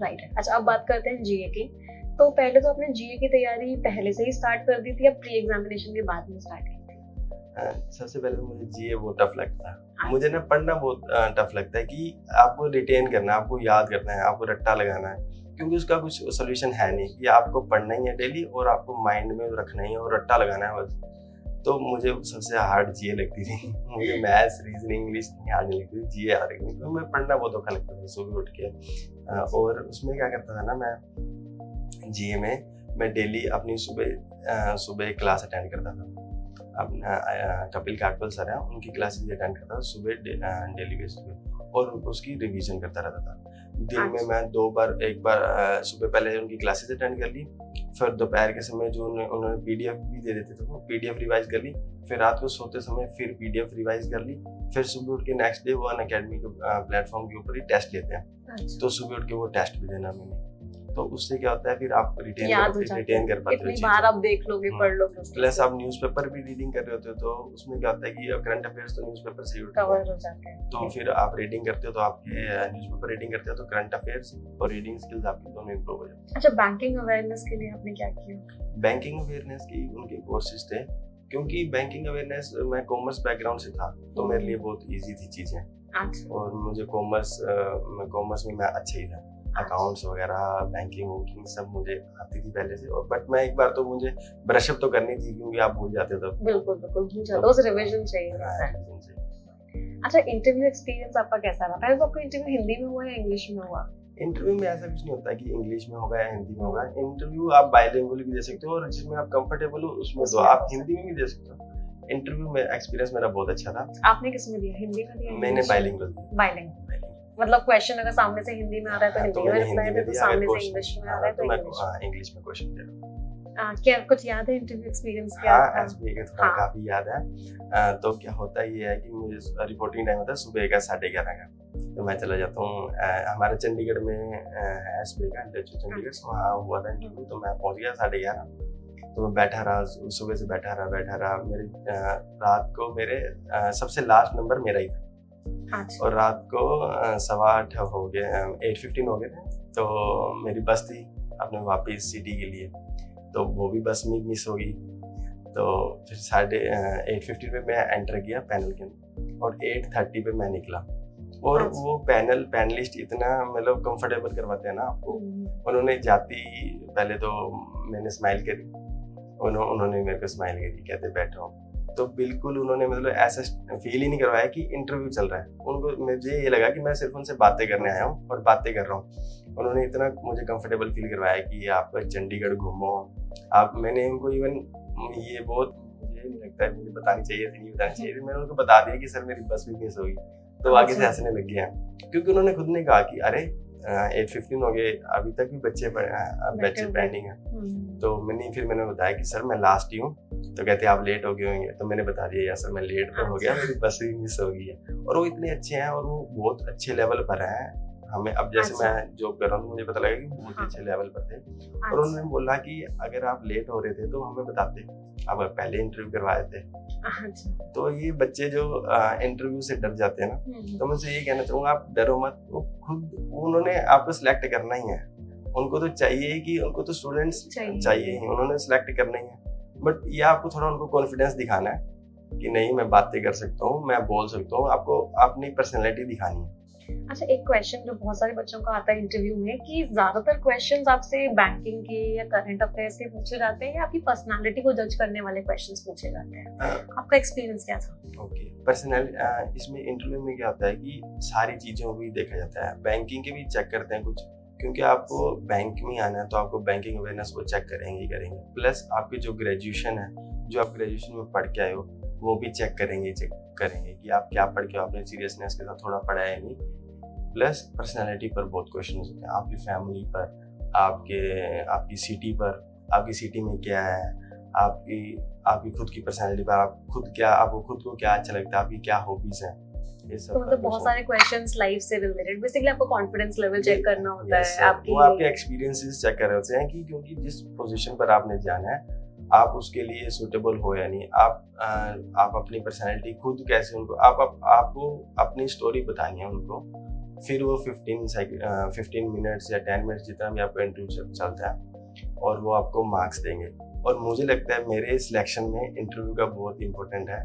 B: राइट। अच्छा, अब बात करते हैं GA की। तो पहले तो आपने GA की तैयारी पहले से ही स्टार्ट कर दी थी या प्री एग्जामिनेशन के बाद में स्टार्ट की थी?
A: सबसे पहले तो मुझे GA बहुत टफ लगता है। मुझे ना पढ़ना बहुत टफ लगता है कि आपको रिटेन करना है, आपको याद करना है, आपको रट्टा लगाना है, क्योंकि उसका कुछ सोल्यूशन है नहीं कि आपको पढ़ना ही है डेली और आपको माइंड में रखना ही है और रट्टा लगाना है बस। तो मुझे सबसे हार्ड GA लगती थी। मुझे मैथ्स, रीजनिंग, इंग्लिश नहीं हार्ड नहीं लगती थी, GA हार्ड लगती थी, क्योंकि मैं पढ़ना बहुत औखा लगता था सुबह उठ के। और उसमें क्या करता था ना, मैं GA में मैं डेली अपनी सुबह क्लास अटेंड करता था। अपना कपिल काटपल सर है, उनकी क्लासेस अटेंड करता था सुबह डेली बेसिस पे, और उसकी रिवीजन करता रहता था। दिन में मैं 2 बार, एक बार सुबह पहले उनकी क्लासेस अटेंड कर ली, फिर दोपहर के समय जो उन्होंने PDF भी दे देते थे वो PDF रिवाइज कर ली, फिर रात को सोते समय फिर PDF रिवाइज कर ली, फिर सुबह उठ के नेक्स्ट डे वो अनअकैडमी के प्लेटफॉर्म के ऊपर ही टेस्ट लेते हैं। तो सुबह उठ के वो टेस्ट भी देना मैंने, तो उससे क्या होता है फिर आप रिटेन कर पाते हो।
B: इतनी बार आप देख लोगे, पढ़ लोगे।
A: प्लस आप न्यूज़पेपर भी रीडिंग कर रहे होते हो, तो उसमें क्या होता है कि करंट अफेयर्स तो न्यूज़पेपर से ही
B: कवर हो जाते हैं।
A: तो फिर आप रीडिंग करते हो, तो आपके न्यूज़पेपर रीडिंग करते हो तो करंट अफेयर्स और रीडिंग स्किल्स आपकी दोनों इंप्रूव हो जाती है।
B: अच्छा, बैंकिंग अवेयरनेस के लिए आपने क्या किया?
A: बैंकिंग अवेयरनेस की उनके कोर्सेज थे, क्योंकि बैंकिंग अवेयरनेस, मैं कॉमर्स बैकग्राउंड से था तो मेरे लिए बहुत ईजी थी चीज़ें। और मुझे कॉमर्स में मैं अच्छा ही था, अकाउंट्स वगैरह, बैंकिंग सब मुझे आती थी पहले से। और बट मैं एक बार तो मुझे ब्रशअप तो करनी थी, क्योंकि आप भूल जाते हो तब।
B: बिल्कुल भूल जाते हो, रिवीजन चाहिए। अच्छा, इंटरव्यू एक्सपीरियंस आपका कैसा रहा? पहले तो आपका इंटरव्यू हिंदी में हुआ या इंग्लिश में हुआ?
A: इंटरव्यू में ऐसा कुछ नहीं होता कि इंग्लिश में होगा या हिंदी में होगा। इंटरव्यू आप बाइलिंगुअल भी दे सकते हो, और जिसमें आप कंफर्टेबल हो उसमें दो, आप हिंदी में भी दे सकते हो। इंटरव्यू में एक्सपीरियंस मेरा बहुत अच्छा था।
B: आपने किस में दिया, हिंदी में दिया?
A: मैंने बाइलिंगुअल।
B: मतलब क्वेश्चन अगर सामने से हिंदी में आ रहा है तो हिंदी में रिप्लाई दे, तो सामने से इंग्लिश में आ रहा है तो
A: इंग्लिश में क्वेश्चन दे रहा हूं।
B: क्या कुछ याद है इंटरव्यू एक्सपीरियंस क्या?
A: हाँ, SBA का थोड़ा काफी याद है। तो क्या होता ये है कि मुझे रिपोर्टिंग टाइम होता है सुबह का 11:30 का, तो मैं चला जाता हूँ। हमारे चंडीगढ़ में है SBA का चंडीगढ़, वहाँ हुआ था इंटरव्यू, तो मैं पहुँच गया 11:30। तो मैं बैठा रहा, सुबह से बैठा रहा। मेरे रात को मेरे सबसे लास्ट नंबर मेरा ही था। और रात को 8:15 हो गए, 8:15 हो गए थे, तो मेरी बस थी अपने वापस सिटी के लिए, तो वो भी बस में मिस हो गई। तो फिर 8:15 पे मैं एंटर किया पैनल के अंदर, और 8:30 पे मैं निकला। और वो पैनलिस्ट इतना मतलब कंफर्टेबल करवाते हैं ना आपको। उन्होंने जाती पहले तो मैंने स्माइल करी, उन्होंने मेरे को स्माइल करी, कहते बैठो। तो बिल्कुल उन्होंने मतलब ऐसा फील ही नहीं करवाया कि इंटरव्यू चल रहा है। उनको मुझे ये लगा कि मैं सिर्फ उनसे बातें करने आया हूँ और बातें कर रहा हूँ। उन्होंने इतना मुझे कंफर्टेबल फील करवाया कि आप चंडीगढ़ घूमो। मैंने उनको इवन ये बहुत, मुझे नहीं लगता है मुझे बतानी चाहिए थी, नहीं बतानी चाहिए थी, मैंने उनको बता दिया कि सर मेरी बस भी मिस होगी। तो आगे से हंसने लग गया, क्योंकि उन्होंने खुद ने कहा कि अरे 8:15 हो गए, अभी तक भी बच्चे पेंडिंग है। तो मैंने बताया कि सर मैं लास्ट ही हूँ। तो कहते आप लेट हो गए होंगे, तो मैंने बता दिया यार सर मैं लेट तो हो गया, मेरी बस भी मिस हो गई है। और वो इतने अच्छे हैं और वो बहुत अच्छे लेवल पर हैं हमें। अब जैसे मैं जॉब कर रहा हूँ, मुझे पता लगा कि बहुत अच्छे लेवल पर थे। और उन्होंने बोला कि अगर आप लेट हो रहे थे तो हमें बताते, आप पहले इंटरव्यू करवाए थे। तो ये बच्चे जो इंटरव्यू से डर जाते हैं ना, तो मैं ये कहना चाहूंगा आप डरो मत। वो खुद उन्होंने आपको सिलेक्ट करना ही है, उनको तो चाहिए ही कि उनको तो स्टूडेंट्स चाहिए ही, उन्होंने सिलेक्ट करना ही है। बट ये आपको थोड़ा उनको कॉन्फिडेंस दिखाना है कि नहीं मैं बातें कर सकता हूँ, मैं बोल सकता हूँ, आपको अपनी पर्सनैलिटी दिखानी है।
B: अच्छा, एक क्वेश्चन जो बहुत सारे बच्चों का आता है इंटरव्यू में कि ज्यादातर क्वेश्चंस आपसे बैंकिंग के या करंट अफेयर्स के पूछे जाते हैं या आपकी पर्सनालिटी को जज करने वाले क्वेश्चंस पूछे जाते हैं, आपका एक्सपीरियंस क्या था?
A: ओके, पर्सनैलिटी इसमें इंटरव्यू में क्या होता है कि सारी चीज़ों को भी देखा जाता है, बैंकिंग के भी चेक करते हैं कुछ, क्योंकि आपको बैंक में आना है तो आपको बैंकिंग अवेयरनेस को चेक करेंगे ही करेंगे। प्लस आपकी जो ग्रेजुएशन है, जो आप ग्रेजुएशन में पढ़ के आए हो, वो भी चेक करेंगे कि आप क्या पढ़ के आपने सीरियसनेस के साथ थोड़ा पढ़ा है नहीं। प्लस पर्सनैलिटी पर बहुत क्वेश्चन होते हैं, आपकी फैमिली पर, आपकी सिटी पर, आपकी सिटी में क्या है, आपकी खुद की पर्सनैलिटी पर, आपको खुद को क्या अच्छा लगता है, आपकी क्या हॉबीज हैं, ये सब।
B: तो मतलब बहुत सारे क्वेश्चंस लाइफ से रिलेटेड, बेसिकली आपको कॉन्फिडेंस लेवल चेक करना होता है,
A: आपके एक्सपीरियंसेस चेक कर रहे होते हैं कि क्योंकि जिस पोजीशन पर आपने जाना है आप उसके लिए सूटेबल हो या नहीं। आप अपनी पर्सनैलिटी खुद कैसे उनको आपको अपनी स्टोरी बतानी है उनको, फिर वो 15 मिनट्स या 10 मिनट्स जितना भी आपका इंटरव्यू चलता है और वो आपको मार्क्स देंगे। और मुझे लगता है मेरे सिलेक्शन में इंटरव्यू का बहुत इंपॉर्टेंट है,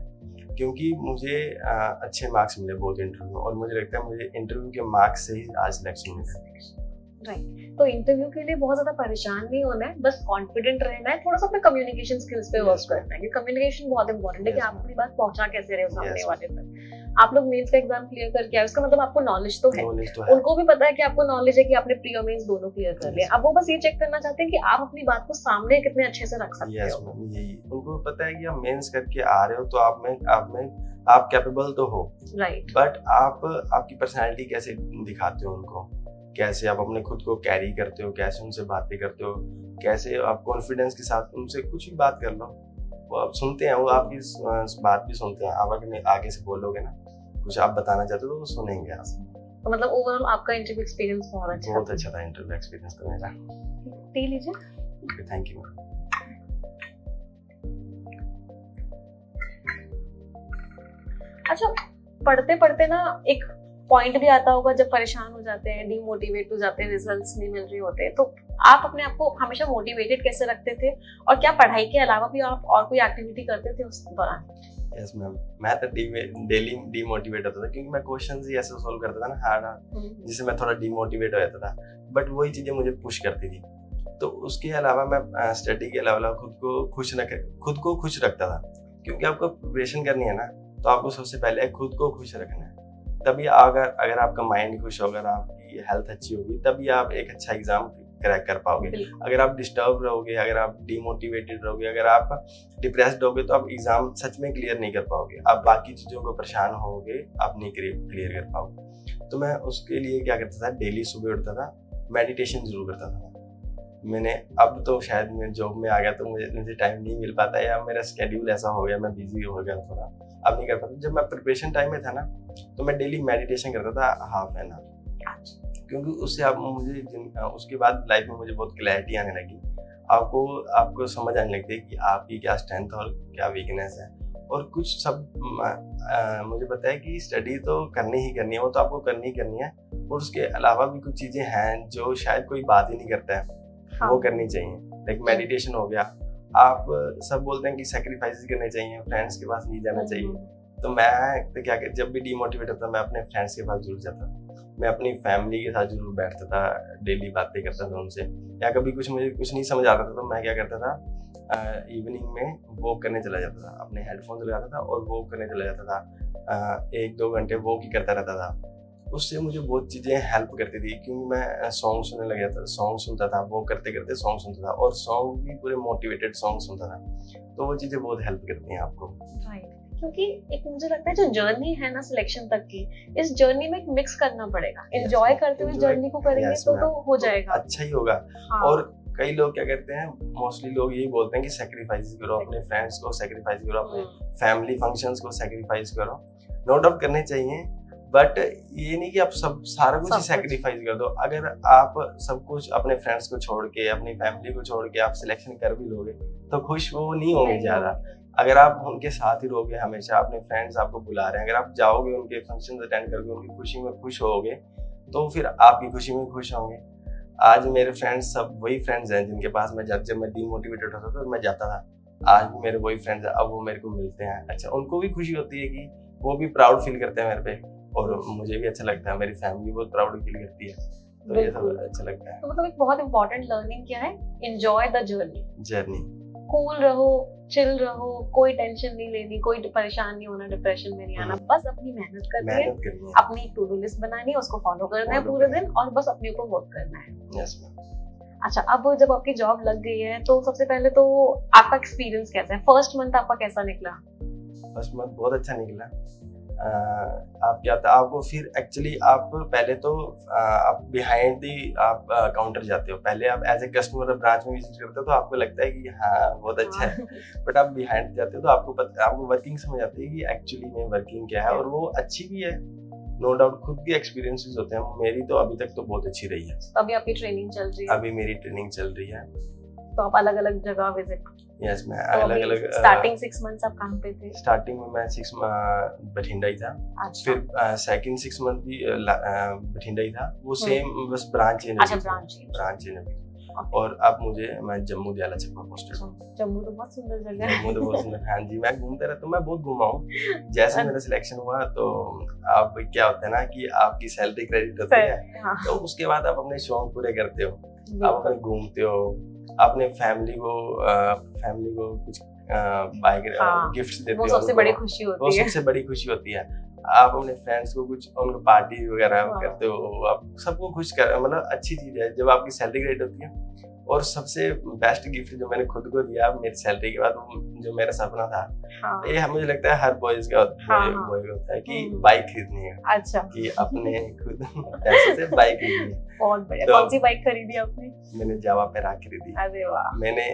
A: क्योंकि मुझे अच्छे मार्क्स मिले बहुत इंटरव्यू में, और मुझे लगता है मुझे इंटरव्यू के मार्क्स से ही आज सिलेक्शन मिला।
B: राइट, तो इंटरव्यू के लिए बहुत ज्यादा परेशान नहीं होना है, बस कॉन्फिडेंट रहना है, थोड़ा सा अपने कम्युनिकेशन स्किल्स पे वर्क करना है, क्योंकि कम्युनिकेशन बहुत इंपॉर्टेंट है कि आप अपनी बात पहुंचा कैसे रहे हो सामने वाले तक। आप लोग मेंस का एग्जाम क्लियर करके आए, उसका मतलब आपको नॉलेज तो है, उनको भी पता है कि आपको नॉलेज है कि आपने प्री और मेंस दोनों क्लियर कर लिया। अब वो बस ये चेक करना चाहते हैं कि आप अपनी बात को सामने कितने अच्छे से रख सकते हो।
A: यही उनको पता है कि आप मेंस करके आ रहे हो तो आप कैपेबल तो हो,
B: राइट,
A: बट आपकी पर्सनैलिटी कैसे दिखाते हो उनको, कैसे आप अपने खुद को कैरी करते हो, कैसे उनसे बातें करते हो, कैसे आप कॉन्फिडेंस के साथ उनसे कुछ भी बात कर लो, वो आप सुनते हैं, वो आपकी बात भी सुनते हैं। आप अगर आगे से बोलोगे ना, कुछ आप बताना चाहते हो तो वो सुनेंगे आप।
B: तो मतलब ओवरऑल आपका इंटरव्यू एक्सपीरियंस बहुत अच्छा
A: था इंटरव्यू एक्सपीरियंस तो मेरा।
B: टी लीजिए।
A: Thank you.
B: अच्छा, पढ़ते पढ़ते ना एक पॉइंट भी आता होगा जब परेशान हो जाते हैं, डीमोटिवेट हो जाते हैं, रिजल्ट्स नहीं मिल रहे होते, तो आप अपने आप को हमेशा मोटिवेटेड कैसे रखते थे, और क्या पढ़ाई के अलावा भी आप और कोई एक्टिविटी करते थे उस दौरान?
A: यस मैम, मैं तो डेली डीमोटिवेट होता था, क्योंकि मैं क्वेश्चंस ही ऐसे सॉल्व करता था ना हार्ड, जिससे मैं थोड़ा डीमोटिवेट हो जाता था, बट वही चीजें मुझे पुश करती थी। तो उसके अलावा मैं स्टडी के अलावा खुद को खुश रखता था, क्योंकि आपको प्रिपरेशन करनी है ना, तो आपको सबसे पहले खुद को खुश रखना है। तभी अगर आपका माइंड खुश होगा, अगर आपकी हेल्थ अच्छी होगी, तभी आप एक अच्छा एग्जाम क्रैक कर पाओगे। अगर आप डिस्टर्ब रहोगे, अगर आप डिमोटिवेटेड रहोगे, अगर आप डिप्रेस्ड होगे, तो आप एग्जाम सच में क्लियर नहीं कर पाओगे, आप बाकी चीज़ों को परेशान होगे, आप नहीं क्लियर कर पाओगे। तो मैं उसके लिए क्या करता था, डेली सुबह उठता था, मेडिटेशन जरूर करता था। मैंने अब तो शायद मैं जॉब में आ गया तो मुझे टाइम नहीं मिल पाता, या मेरा स्केड्यूल ऐसा हो गया, मैं बिजी हो गया थोड़ा, अब नहीं कर पाता। जब मैं प्रिपरेशन टाइम में था ना, तो मैं डेली मेडिटेशन करता था हाफ एन आवर, क्योंकि उससे उसके बाद लाइफ में मुझे बहुत क्लैरिटी आने लगी। आपको समझ आने लगती है कि आपकी क्या स्ट्रेंथ और क्या वीकनेस है, और कुछ सब मुझे पता है कि स्टडी तो करनी ही करनी है, वो तो आपको करनी ही करनी है, और उसके अलावा भी कुछ चीज़ें हैं जो शायद कोई बात ही नहीं करता है, वो करनी चाहिए। लाइक मेडिटेशन हो गया, आप सब बोलते हैं कि सैक्रिफाइस करने चाहिए, फ्रेंड्स के पास नहीं जाना चाहिए, तो मैं तो क्या जब भी डिमोटिवेट होता मैं अपने फ्रेंड्स के पास जरूर जाता, मैं अपनी फैमिली के साथ जरूर बैठता था, डेली बातें करता था उनसे, या कभी मुझे कुछ नहीं समझ आता था तो मैं क्या करता था, इवनिंग में वॉक करने चला जाता था, अपने हेडफोन लगाता था और वॉक करने चला जाता था, 1-2 घंटे वॉक ही करता रहता था। उससे मुझे बहुत चीज़ें हेल्प करती थी, क्योंकि मैं सॉन्ग सुनने लग जाता था, सॉन्ग सुनता था, वो करते करते सॉन्ग सुनता था, और सॉन्ग भी पूरे मोटिवेटेड सॉन्ग सुनता था, तो वो चीज़ें बहुत हेल्प करती हैं आपको।
B: राइट, क्योंकि एक मुझे लगता है जो जर्नी है ना सिलेक्शन तक की, इस जर्नी में एक मिक्स करना पड़ेगा, एंजॉय करते हुए जर्नी को करेंगे तो हो जाएगा,
A: अच्छा ही होगा। और कई लोग क्या करते हैं, मोस्टली लोग यही बोलते हैं कि सैक्रिफाइस करो, अपने फ्रेंड्स को सैक्रिफाइस करो, अपने फैमिली फंक्शंस को सैक्रिफाइस करो। नो डाउट करने चाहिए, बट ये नहीं कि आप सारा कुछ ही सैक्रिफाइस कर दो। अगर आप सब कुछ अपने फ्रेंड्स को छोड़ के, अपनी फैमिली को छोड़ के आप सिलेक्शन कर भी लोगे, तो खुश वो नहीं होंगे ज्यादा। अगर आप उनके साथ ही रहोगे हमेशा, अपने फ्रेंड्स आपको बुला रहे हैं, अगर आप जाओगे उनके फंक्शन अटेंड करोगे, उनकी खुशी में खुश होगे, तो फिर आपकी खुशी में खुश होंगे। आज मेरे फ्रेंड्स सब वही फ्रेंड्स हैं जिनके पास मैं जब मैं डीमोटिवेटेड होता था तो मैं जाता था, आज भी मेरे वही फ्रेंड्स हैं, अब वो मेरे को मिलते हैं। अच्छा, उनको भी खुशी होती है कि वो भी प्राउड फील करते हैं मेरे पे, और मुझे भी अच्छा लगता है, मेरी फैमिली बहुत प्राउड फील करती है, तो ये सब अच्छा लगता है।
B: तो मतलब एक बहुत इंपॉर्टेंट लर्निंग क्या है, एंजॉय द
A: जर्नी।
B: कूल रहो, चिल रहो, कोई टेंशन नहीं लेनी, कोई परेशान नहीं होना, डिप्रेशन में नहीं आना, बस अपनी मेहनत करनी है, अपनी टू डू लिस्ट बनानी है, उसको फॉलो करना है पूरे दिन, और बस अपने ऊपर वर्क करना है।
A: Yes ma'am.
B: अच्छा, अब जब आपकी जॉब लग गई है तो सबसे पहले तो आपका एक्सपीरियंस कैसा है, फर्स्ट मंथ आपका कैसा निकला?
A: फर्स्ट मंथ बहुत अच्छा निकला। आप क्या था, आपको फिर एक्चुअली आप पहले तो आप बिहाइंड दी आप काउंटर जाते हो, पहले आप एज ए कस्टमर ब्रांच में विजिट करते हो तो आपको लगता है कि हाँ बहुत अच्छा है, बट आप बिहाइंड जाते हो तो आपको वर्किंग समझ आती है कि एक्चुअली में वर्किंग क्या है, और वो अच्छी भी है, नो डाउट। खुद के एक्सपीरियंसेस होते हैं, मेरी तो अभी तक तो बहुत अच्छी रही है।
B: अभी आपकी ट्रेनिंग चल रही है?
A: अभी मेरी ट्रेनिंग चल रही है।
B: तो आप अलग अलग जगह विजिट?
A: यस, मैं अलग अलग।
B: स्टार्टिंग 6 मंथ्स आप कहाँ पे थे?
A: स्टार्टिंग में मैं 6 बठिंडा ही था।
B: अच्छा।
A: फिर सेकंड 6 मंथ भी बठिंडा ही था, वो सेम बस ब्रांच चेंज।
B: अच्छा, ब्रांच
A: चेंज। और अब मैं जम्मू दयाला चक में पोस्टेड हूँ।
B: जम्मू तो बहुत सुंदर जगह है।
A: जम्मू तो बहुत सुंदर। हाँ जी, मैं घूमता रहता हूँ, मैं बहुत घूमा हूँ। जैसे मेरा सिलेक्शन हुआ तो अब क्या होता है ना कि आपकी सैलरी क्रेडिट होती है,
B: हाँ।
A: तो उसके बाद आप अपने शौक पूरे करते हो, आप अपने घूमते हो, अपने फैमिली को कुछ बाइक गिफ्ट्स देते हो,
B: वो सबसे बड़ी खुशी होती है।
A: वो सबसे बड़ी खुशी होती है। आप अपने फ्रेंड्स को कुछ उनको पार्टी वगैरह करते हो, आप सबको खुश कर, मतलब अच्छी चीज है जब आपकी सैलरी क्रेडिट होती है। और सबसे बेस्ट गिफ्ट जो मैंने खुद को दिया मेरी सैलरी के बाद, जो मेरा सपना था, ये मुझे लगता है हर बॉयज का बॉय होता है कि बाइक खरीदनी है।
B: अच्छा।
A: कि अपने खुद पैसे से बाइक खरीदनी है।
B: बहुत बढ़िया। कौन सी बाइक खरीदी आपने? मैंने
A: जावा पेराक खरीदी।
B: अरे वाह।
A: मैंने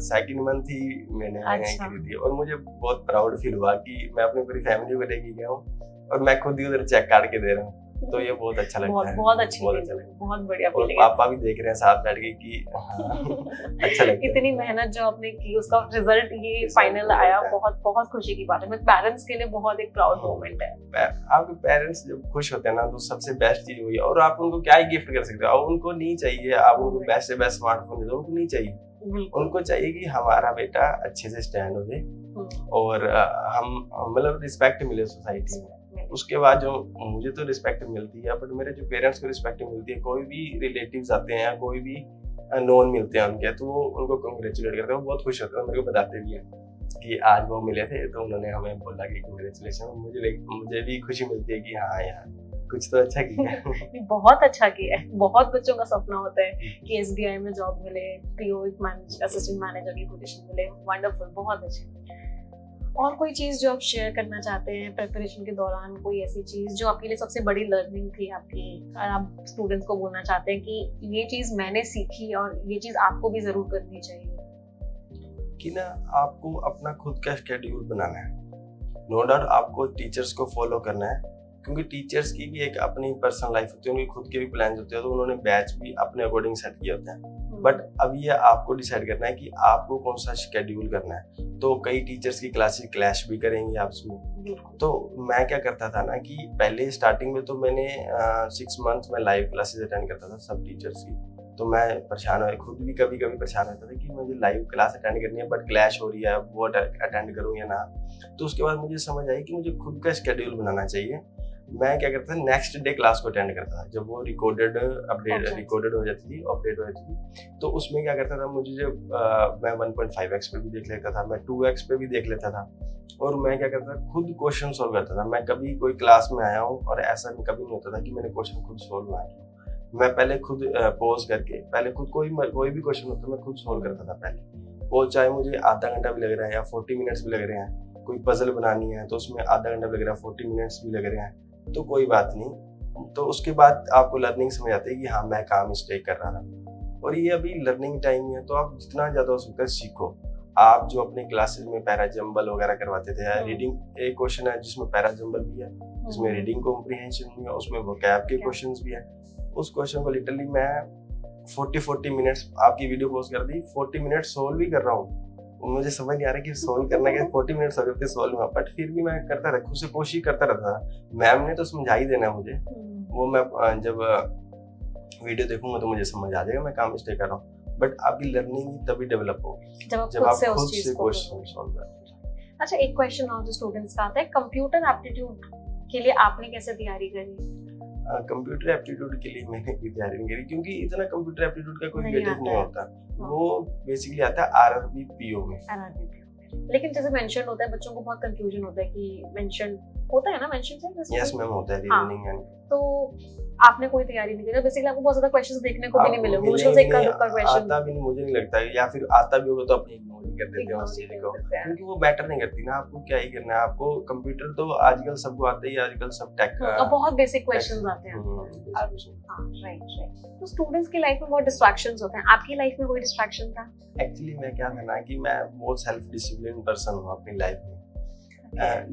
A: सेकंड मंथ ही मैंने खरीदी, और मुझे बहुत प्राउड फील हुआ कि मैं अपनी पूरी फैमिली को लेके गया हूँ और मैं खुद ही उधर चेक काट के दे रहा हूँ, तो ये बहुत अच्छा लगता है। बहुत अच्छा लगता है, बहुत बढ़िया। और पापा भी देख रहे हैं साथ बैठ के कि अच्छा लगता है।
B: इतनी मेहनत जो आपने की, उसका रिजल्ट ये फाइनल आया, बहुत बहुत खुशी की बात है। पेरेंट्स के लिए बहुत एक प्राउड मोमेंट है।
A: आपके पेरेंट्स जब खुश होते हैं ना, तो सबसे बेस्ट चीज वही है। और आप उनको क्या ही गिफ्ट कर सकते हो, और उनको नहीं चाहिए आप उनको बेस्ट से बेस्ट स्मार्टफोन दे दो, उनको नहीं चाहिए। उनको चाहिए कि हमारा बेटा अच्छे से स्टैंड हो जाए और हम मतलब रिस्पेक्ट मिले सोसाइटी में। उसके बाद जो मुझे तो रिस्पेक्ट मिलती है, बट मेरे जो पेरेंट्स को रिस्पेक्ट मिलती है, कोई भी रिलेटिव्स आते हैं या कोई भी नोन मिलते हैं उनके, तो वो उनको कंग्रेचुलेट करते हैं, वो बहुत खुश होते हैं, मेरे को बताते भी हैं कि आज वो मिले थे तो उन्होंने हमें बोला कि कंग्रेचुलेशन। मुझे भी खुशी मिलती है कि हाँ यार कुछ तो अच्छा किया है।
B: बहुत अच्छा किया है। बहुत बच्चों का सपना होता है कि SBI में जॉब मिले, PO असिस्टेंट मैनेजर की पोजीशन मिले। वंडरफुल, बहुत अच्छे। और कोई चीज जो आप शेयर करना चाहते हैं प्रिपरेशन के दौरान, कोई ऐसी चीज जो आपके लिए सबसे बड़ी लर्निंग थी आपकी, और आप स्टूडेंट्स को बोलना चाहते हैं कि ये चीज मैंने सीखी और ये चीज आपको भी जरूर करनी चाहिए?
A: कि ना, आपको अपना खुद का शेड्यूल बनाना है। नो डाउट आपको टीचर्स को फॉलो करना है, क्योंकि टीचर्स की भी एक अपनी पर्सनल लाइफ होती है, उनकी खुद के भी प्लान्स होते हैं, तो उन्होंने बैच भी अपने अकॉर्डिंग सेट किए होते हैं। बट अब ये आपको डिसाइड करना है कि आपको कौन सा शेड्यूल करना है। तो कई टीचर्स की क्लासेस क्लैश भी करेंगी आपस में। तो मैं क्या करता था ना कि पहले स्टार्टिंग में तो मैंने 6 मंथ में लाइव क्लासेस अटेंड करता था सब टीचर्स की। तो मैं परेशान हुआ, खुद भी कभी कभी परेशान होता था कि मुझे लाइव क्लास अटेंड करनी है बट क्लैश हो रही है, वो अटेंड करूँ या ना। तो उसके बाद मुझे समझ आई कि मुझे खुद का शेड्यूल बनाना चाहिए। मैं क्या करता था, नेक्स्ट डे क्लास को अटेंड करता था, जब वो रिकॉर्डेड हो जाती थी, अपडेट हो जाती थी। तो उसमें क्या करता था, मुझे जब मैं 1.5x पे भी देख लेता था, मैं 2x पे भी देख लेता था, और मैं क्या करता था, खुद क्वेश्चन सोल्व करता था। मैं कभी कोई क्लास में आया हूँ और ऐसा कभी नहीं होता था कि मैंने क्वेश्चन खुद सोल्व ना किया। मैं पहले खुद पॉज करके पहले खुद कोई भी क्वेश्चन होता मैं खुद सोल्व करता था पहले। वो चाहे मुझे आधा घंटा भी लग रहा है या 40 मिनट्स भी लग रहे हैं, कोई पजल बनानी है तो उसमें आधा घंटा भी लग रहा है, 40 मिनट्स भी लग रहे हैं, तो कोई बात नहीं। तो उसके बाद आपको लर्निंग समझ आती है कि हाँ मैं कहाँ मिस्टेक कर रहा था। और ये अभी लर्निंग टाइम है, तो आप जितना ज़्यादा हो सकता है सीखो। आप जो अपने क्लासेस में पैरा जंबल वगैरह करवाते थे, रीडिंग एक क्वेश्चन है जिसमें पैरा जंबल भी है, जिसमें रीडिंग कॉम्प्रिहेंशन भी है, उसमें वोकैब के क्वेश्चंस भी है। उस क्वेश्चन को लिटरली मैं 40 मिनट्स आपकी वीडियो पोस्ट कर दी, 40 मिनट सोल्व भी कर रहा हूँ। मुझे समझ नहीं आ रहा कि सोल्व करना क्या, 40 मिनट्स हो गए थे सोल्व में, बट फिर भी मैं करता रहा, खुद से कोशिश करता रहता था। मैम ने तो समझा ही देना मुझे। वो मैं जब वीडियो देखूंगा तो मुझे समझ आ जाएगा मैं काम इसलिए कर रहा हूँ, बट आपकी लर्निंग तभी डेवलप होगी
B: जब आप
A: जब आप
B: खुद से उस
A: खुद
B: चीज
A: से
B: को
A: क्वेश्चन सॉल्व करें।
B: अच्छा, एक क्वेश्चन और जो स्टूडेंट्स का आता है, कंप्यूटर एप्टीट्यूड के लिए आपने कैसे तैयारी करी?
A: कंप्यूटर एप्टीट्यूड के लिए मैंने कोई तैयारी नहीं करी, क्योंकि इतना कंप्यूटर एप्टीट्यूड का कोई
B: नहीं
A: वेटेज
B: आता
A: नहीं
B: है।
A: होता। वो बेसिकली आता है आरआरबी पीओ में।
B: लेकिन जैसे मेंशन होता है, बच्चों को बहुत कंफ्यूजन होता है कि मेंशन होता है ना, मेंशन से जैसे
A: यस मैम, होता है
B: हाँ।
A: रीजनिंग एंड
B: तो आपने कोई तैयारी नहीं करी, बेसिकली आपको बहुत ज्यादा क्वेश्चंस देखने को भी नहीं मिले, मुश्किल
A: मिलेंगे
B: से
A: नहीं,
B: इक्का दुक्का क्वेश्चन।
A: आता भी नहीं, मुझे नहीं लगता है, या फिर आता भी होगा तो अपने इग्नोर ही कर देते हैं उस चीज को, क्योंकि वो मैटर नहीं करती ना। आपको क्या ही करना है, आपको कंप्यूटर तो आजकल सबको आता ही है, आजकल सब टेक
B: अब बहुत बेसिक क्वेश्चंस आते हैं। हाँ, राइट। तो स्टूडेंट्स की लाइफ में बहुत डिस्ट्रैक्शंस होते हैं, आपकी लाइफ में कोई डिस्ट्रैक्शन था?
A: एक्चुअली मैं क्या था ना कि मैं बहुत सेल्फ डिसिप्लिन पर्सन हूँ अपनी लाइफ में।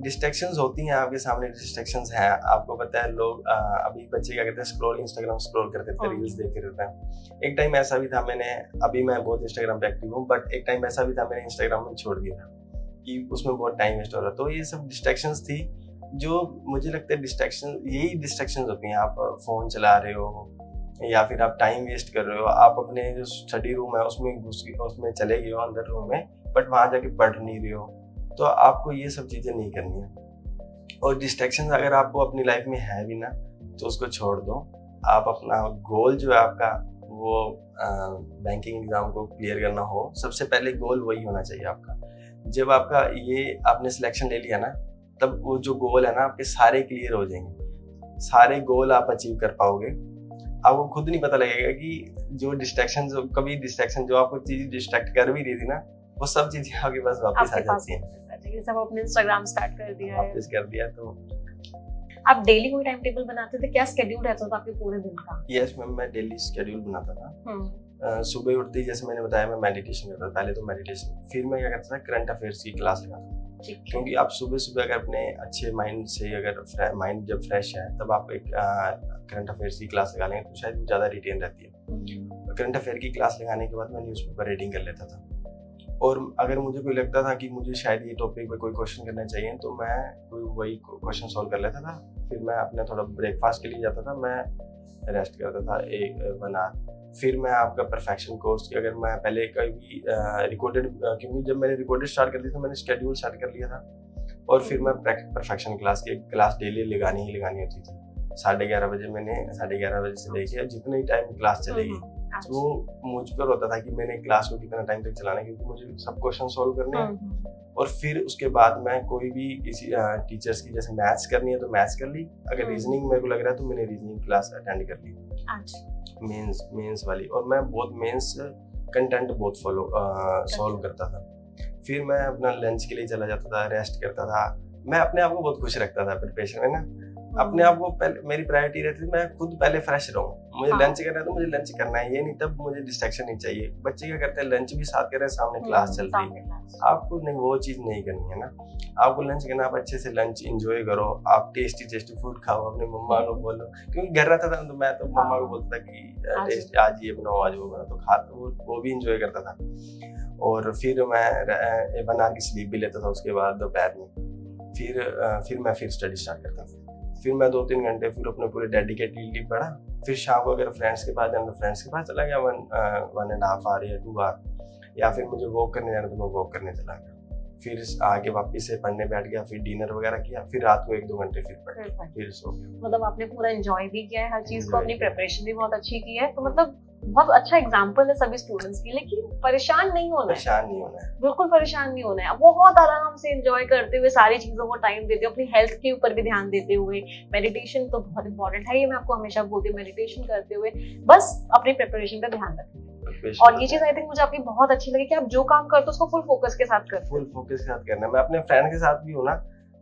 A: डिस्ट्रैक्शंस होती हैं आपके सामने, डिस्ट्रैक्शंस हैं, आपको पता है। लोग अभी बच्चे क्या करते हैं, इंस्टाग्राम स्क्रॉल करते रहते हैं, रील्स देखते रहते हैं। एक टाइम ऐसा भी था, अभी मैं बहुत इंस्टाग्राम पे एक्टिव हूँ, बट एक टाइम ऐसा भी था मैंने इंस्टाग्राम में छोड़ दिया था कि उसमें बहुत टाइम वेस्ट हो रहा। तो ये सब डिस्ट्रैक्शंस थी जो मुझे लगता है यही डिस्ट्रैक्शंस होती हैं। आप फोन चला रहे हो या फिर आप टाइम वेस्ट कर रहे हो, आप अपने जो स्टडी रूम है उसमें चले गए हो अंदर रूम में, बट वहां जाके पढ़ नहीं रहे हो। तो आपको ये सब चीजें नहीं करनी है। और डिस्ट्रैक्शन अगर आपको अपनी लाइफ में है भी ना, तो उसको छोड़ दो। आप अपना गोल जो है आपका, वो बैंकिंग एग्जाम को क्लियर करना हो, सबसे पहले गोल वही होना चाहिए आपका। जब आपका ये आपने सिलेक्शन ले लिया ना, तब वो जो गोल है ना आपके सारे क्लियर हो जाएंगे, सारे गोल आप अचीव कर पाओगे। आपको खुद नहीं पता लगेगा कि जो डिस्ट्रैक्शन जो आपको चीज डिस्ट्रैक्ट कर भी रही थी ना, वो सब चीजें आपके पास वापस आ जाती हैं।
B: जैसे आप अपने इंस्टाग्राम स्टार्ट कर दिया है,
A: वापस कर दिया तो।
B: आप डेली कोई टाइम टेबल बनाते थे? क्या स्केड्यूल रहता था आपके पूरे दिन का?
A: यस मैम, मैं डेली शेड्यूल बनाता था। सुबह उठते ही जैसे मैंने बताया, मैं मेडिटेशन करता था। पहले तो मेडिटेशन, फिर मैं क्या करता था, करंट अफेयर्स की क्लास लगाता था। क्योंकि आप सुबह सुबह अगर अपने अच्छे माइंड से, अगर माइंड जब फ्रेश है, तब आप एक करंट अफेयर्स की क्लास लगा लेंगे तो शायद वो ज़्यादा रिटेन रहती है। करंट अफेयर की क्लास लगाने के बाद मैं न्यूज़पेपर रीडिंग कर लेता था। और अगर मुझे कोई लगता था कि मुझे शायद ये टॉपिक पे कोई क्वेश्चन करना चाहिए, तो मैं कोई वही क्वेश्चन सॉल्व कर लेता था। फिर मैं अपना थोड़ा ब्रेकफास्ट के लिए जाता था, मैं रेस्ट करता था 1 आवर। फिर मैं आपका परफेक्शन कोर्स की, अगर मैं पहले कभी रिकॉर्डेड, क्योंकि जब मैंने रिकॉर्डेड स्टार्ट कर दी तो मैंने शेड्यूल स्टार्ट कर लिया था। और फिर मैं परफेक्शन क्लास की क्लास डेली लगानी होती थी। 11:30 बजे, मैंने 11:30 बजे से लेके जितने टाइम क्लास चलेगी, तो वो मुझ पर होता था कि मैंने क्लास को कितना टाइम तक चलाना है, क्योंकि मुझे सब क्वेश्चन सॉल्व करने हैं। और फिर उसके बाद मैं कोई भी किसी टीचर्स की, जैसे मैथ्स करनी है तो मैथ्स कर ली, अगर रीजनिंग मेरे को लग रहा है तो मैंने रीजनिंग क्लास अटेंड कर ली, मेंस वाली। और मैं बहुत मेंस कंटेंट बहुत सॉल्व करता था। फिर मैं अपना लंच के लिए चला जाता था, रेस्ट करता था। मैं अपने आप को बहुत खुश रखता था प्रिपरेशन में ना, अपने आप को पहले मेरी प्रायोरिटी रहती थी, मैं खुद पहले फ्रेश रहूं। मुझे लंच करना है तो मुझे लंच करना है, ये नहीं तब मुझे डिस्ट्रैक्शन नहीं चाहिए। बच्चे क्या करते हैं, लंच भी साथ कर रहे हैं, सामने क्लास चल रही है, आपको नहीं, वो चीज नहीं करनी है ना। आपको लंच करना, आप अच्छे से लंच एंजॉय करो, आप टेस्टी फूड खाओ, अपने मम्मा को बोलो। क्योंकि घर रहता था तो मैं तो मम्मा को बोलता था कि आज ये बनाओ, आज वो बनाओ, तो खाता, वो भी एंजॉय करता था। और फिर मैं 1 आवर की स्लीप भी लेता था उसके बाद दोपहर में। फिर मैं स्टडी स्टार्ट करता था। फिर मैं 2-3 घंटे फिर अपने पूरे डेडिकेटली पढ़ा। फिर शाम को अगर फ्रेंड्स के पास जाना तो फ्रेंड्स के पास चला गया 1.5 आवर या 2 आवर, या फिर मुझे वॉक करने जाना तो मैं वॉक करने चला गया। फिर आगे वापस से पढ़ने बैठ गया, फिर डिनर वगैरह किया, फिर रात को 1-2 घंटे फिर पढ़ा, फिर सो गया।
B: मतलब आपने पूरा एंजॉय भी किया है हर चीज को, अपनी प्रिपरेशन भी बहुत अच्छी की है, तो मतलब बहुत अच्छा एग्जाम्पल है सभी स्टूडेंट्स की। लेकिन परेशान नहीं होना है, बिल्कुल परेशान नहीं होना है। बहुत आराम से एंजॉय करते हुए सारी चीजों को टाइम देते हुए, अपनी हेल्थ के ऊपर भी ध्यान देते हुए, मेडिटेशन तो बहुत इंपॉर्टेंट है, ये मैं आपको हमेशा बोलती हूँ, मेडिटेशन करते हुए बस अपनी प्रिपरेशन पे ध्यान रखें। और ये चीज आई थिंक मुझे आपकी बहुत अच्छी लगी कि आप जो काम करते हो उसको फुल फोकस के साथ करते हो।
A: फुल फोकस के साथ करना है। मैं अपने फ्रेंड के साथ भी हूँ ना,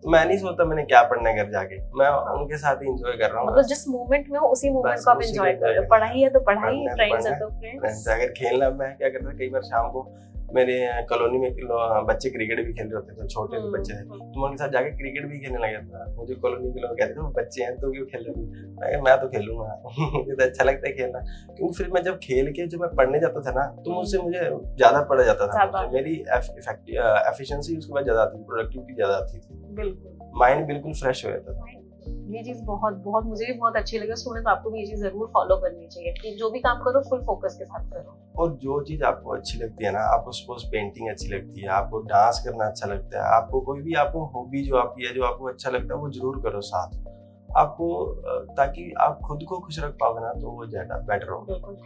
A: तो मैं नहीं सोचता मैंने क्या पढ़ना है घर जाके, मैं उनके साथ ही एंजॉय कर रहा हूँ।
B: मतलब जिस मोमेंट में हो उसी मोमेंट को आप एंजॉय कर रहे हो। पढ़ाई है तो पढ़ाई, फ्रेंड्स है तो फ्रेंड्स।
A: अगर खेलना, मैं क्या करता, कई बार शाम को मेरे कॉलोनी में बच्चे क्रिकेट भी खेल रहे होते थे, छोटे बच्चे थे, तो मैं उनके साथ जाके क्रिकेट भी खेलने लग जाता था। मुझे कॉलोनी के लोग कहते थे बच्चे हैं तो क्यों खेल रहे, मैं तो खेलूंगा मुझे तो अच्छा लगता है खेलना। क्योंकि फिर मैं जब खेल के जब मैं पढ़ने जाता था ना, तो मुझसे मुझे ज्यादा पढ़ा जाता था, मेरी एफिशिएंसी उसके बाद ज्यादा आती थी, प्रोडक्टिविटी ज्यादा आती थी, माइंड बिल्कुल फ्रेश हो जाता था।
B: ये चीज बहुत बहुत मुझे भी बहुत अच्छी लगी। स्टूडेंट्स आपको भी ये चीज जरूर फॉलो करनी चाहिए कि जो भी काम करो फुल फोकस के साथ करो।
A: और जो चीज आपको अच्छी लगती है ना, आपको सपोज पेंटिंग अच्छी लगती है, आपको डांस करना अच्छा लगता है, आपको कोई भी आपको हॉबी जो आपकी है, जो आपको अच्छा लगता है, वो जरूर करो साथ। आपको ताकि आप खुद को खुश रख पाओगे ना, तो वो ज्यादा बेटर होगा।
B: बिल्कुल,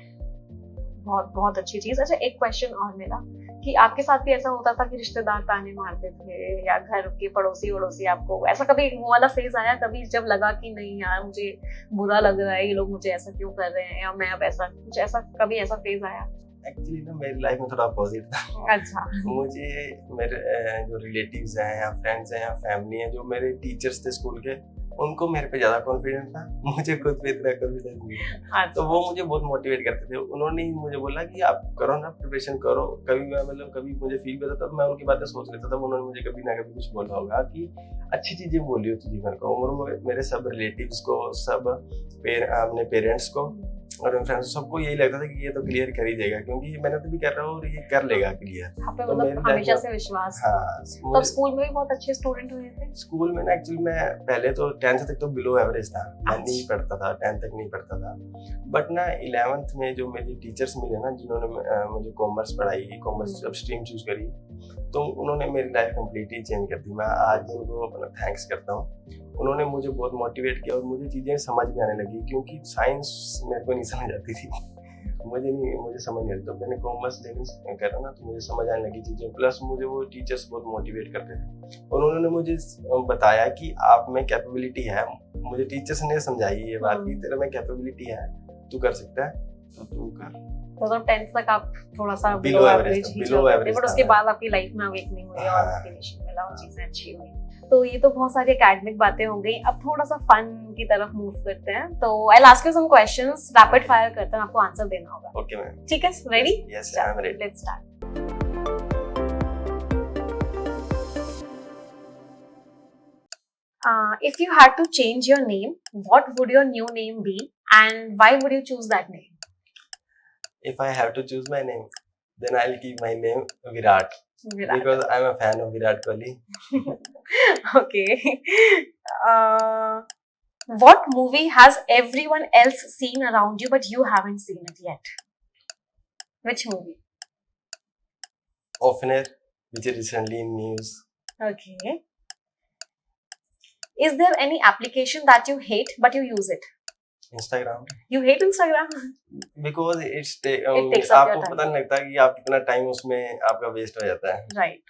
B: बहुत बहुत अच्छी चीज। अच्छा, एक क्वेश्चन और मेरा कि आपके साथ भी ऐसा होता था कि रिश्तेदार ताने मारते थे या घर के पड़ोसी वड़ोसी, आपको ऐसा कभी वो वाला फेज आया कभी जब लगा कि नहीं यार मुझे बुरा लग रहा है, ये लोग मुझे ऐसा क्यों कर रहे हैं, या मैं अब ऐसा कुछ, ऐसा कभी ऐसा फेज आया?
A: एक्चुअली ना मेरी लाइफ में थोड़ा अपोजिट था।
B: अच्छा।
A: मुझे मेरे जो रिलेटिव्स हैं या फ्रेंड्स हैं या फैमिली हैं, जो मेरे टीचर्स थे स्कूल के, उनको मेरे पे ज्यादा कॉन्फिडेंस था, मुझे खुद पे इतना कॉन्फिडेंस नहीं था।
B: अच्छा।
A: तो वो मुझे बहुत मोटिवेट करते थे। उन्होंने ही मुझे बोला कि आप करो ना, प्रिपरेशन करो। कभी मैं मतलब कभी मुझे फील करता था तो मैं उनकी बातें सोच लेता था, उन्होंने मुझे कभी ना कभी कुछ बोला होगा कि अच्छी चीजें बोली हो तुझे जीवन को। और मेरे सब रिलेटिव्स को, सब अपने पेरेंट्स को और मेरे फ्रेंड्स सबको यही लगता था कि ये तो क्लियर कर ही देगा, क्योंकि मैंने तो भी कर रहा हूँ और ये कर लेगा क्लियर।
B: आप पे
A: तो
B: मतलब
A: मेरी
B: हमेशा
A: life
B: से विश्वास।
A: हाँ,
B: तब स्कूल में भी बहुत अच्छे स्टूडेंट हुए थे?
A: स्कूल में ना एक्चुअली मैं पहले तो 10th तक तो बिलो एवरेज था, मैं
B: अच्छा।
A: नहीं पढ़ता था, 10th तक नहीं पढ़ता था। बट ना 11th में जो मेरे टीचर्स मिले ना, जिन्होंने मुझे कॉमर्स पढ़ाई, कॉमर्स जब स्ट्रीम चूज करी, तो उन्होंने मेरी लाइफ कम्प्लीटली चेंज कर दी। मैं आज उनको अपना थैंक्स करता हूँ। उन्होंने मुझे बहुत मोटिवेट किया और मुझे चीज़ें समझ में आने लगी, क्योंकि साइंस मेरे को नहीं समझ आती थी, मुझे समझ नहीं आता। तो मैंने कॉमर्स लेनी करा ना, तो मुझे समझ आने लगी चीज़ें। प्लस मुझे वो टीचर्स बहुत मोटिवेट करते थे और उन्होंने मुझे बताया कि आप में कैपेबिलिटी है। मुझे टीचर्स ने समझाई ये बात कि तेरे में कैपेबिलिटी है, तू कर सकता है, तो तू कर।
B: मतलब 10th तक आप थोड़ा सा
A: Below
B: बिलो
A: average
B: एवरेज
A: था,
B: ही
A: below
B: चल रहे थे,
A: average
B: बट
A: था
B: उसके
A: मैं।
B: बाद आपकी लाइफ में अवेकनिंग हुई और
A: हाँ।
B: मोटिवेशन मिला और चीजें अच्छी हुई। तो ये तो बहुत सारी एकेडमिक बातें हो गई। अब थोड़ा सा फन की तरफ मूव करते हैं। तो I will ask you some questions, rapid fire करते हैं, आपको आंसर देना होगा।
A: ओके मैम,
B: ठीक है, ready?
A: Yes I am ready.
B: Let's start. If you had to change your name, what would your new name be and why would you choose that name?
A: If I have to choose my name, then I'll keep my name Virat,
B: Virat.
A: because I'm a fan of Virat Kohli.
B: Okay. What movie has everyone else seen around you but you haven't seen it yet? Which movie?
A: Offner, which is recently in news.
B: Okay. Is there any application that you hate but you use it?
A: Instagram,
B: You hate Instagram?
A: because it
B: takes up your
A: आपको
B: time.
A: पता नहीं लगता कि आप कितना time उसमें आपका waste हो जाता है।
B: Right.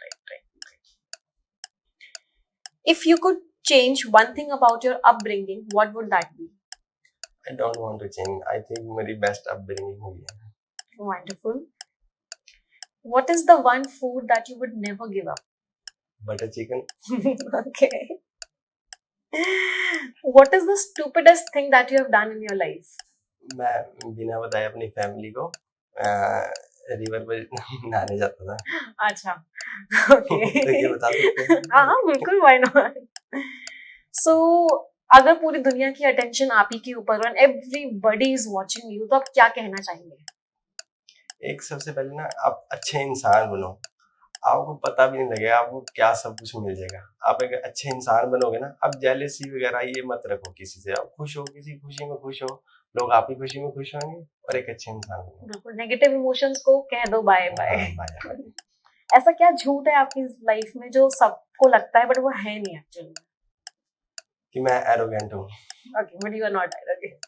B: If you could change one thing about your upbringing, what would that be?
A: I don't want to change. I think मेरी best upbringing हुई है।
B: Wonderful. What is the one food that you would never give up?
A: Butter chicken.
B: Okay. What is the stupidest thing that you have done in your life?
A: मैं बिना बताए अपनी family को river पे नहाने जाता था।
B: अच्छा, okay.
A: तो ये बता सकते हैं?
B: हाँ बिल्कुल, why not? So अगर पूरी दुनिया की अटेंशन आप ही के ऊपर और everybody is watching you, तो आप क्या कहना चाहेंगे?
A: एक सबसे पहले ना, आप अच्छे इंसान बनो। आपको पता भी नहीं लगेगा आपको क्या सब कुछ मिल जाएगा। आप एक अच्छे इंसान बनोगे ना, आप जेलसी वगैरह ये मत रखो किसी से। आप खुश हो, किसी खुशी में खुश हो, लोग आपकी खुशी में खुश होंगे और एक अच्छे इंसान बनो।
B: बिल्कुल, नेगेटिव इमोशंस को कह दो बाय बाय। ऐसा क्या झूठ है आपकी लाइफ में जो सबको लगता है बट वो है नहीं एक्चुअली?
A: कि मैं एरोगेंट हूँ।
B: Okay, but you are not arrogant.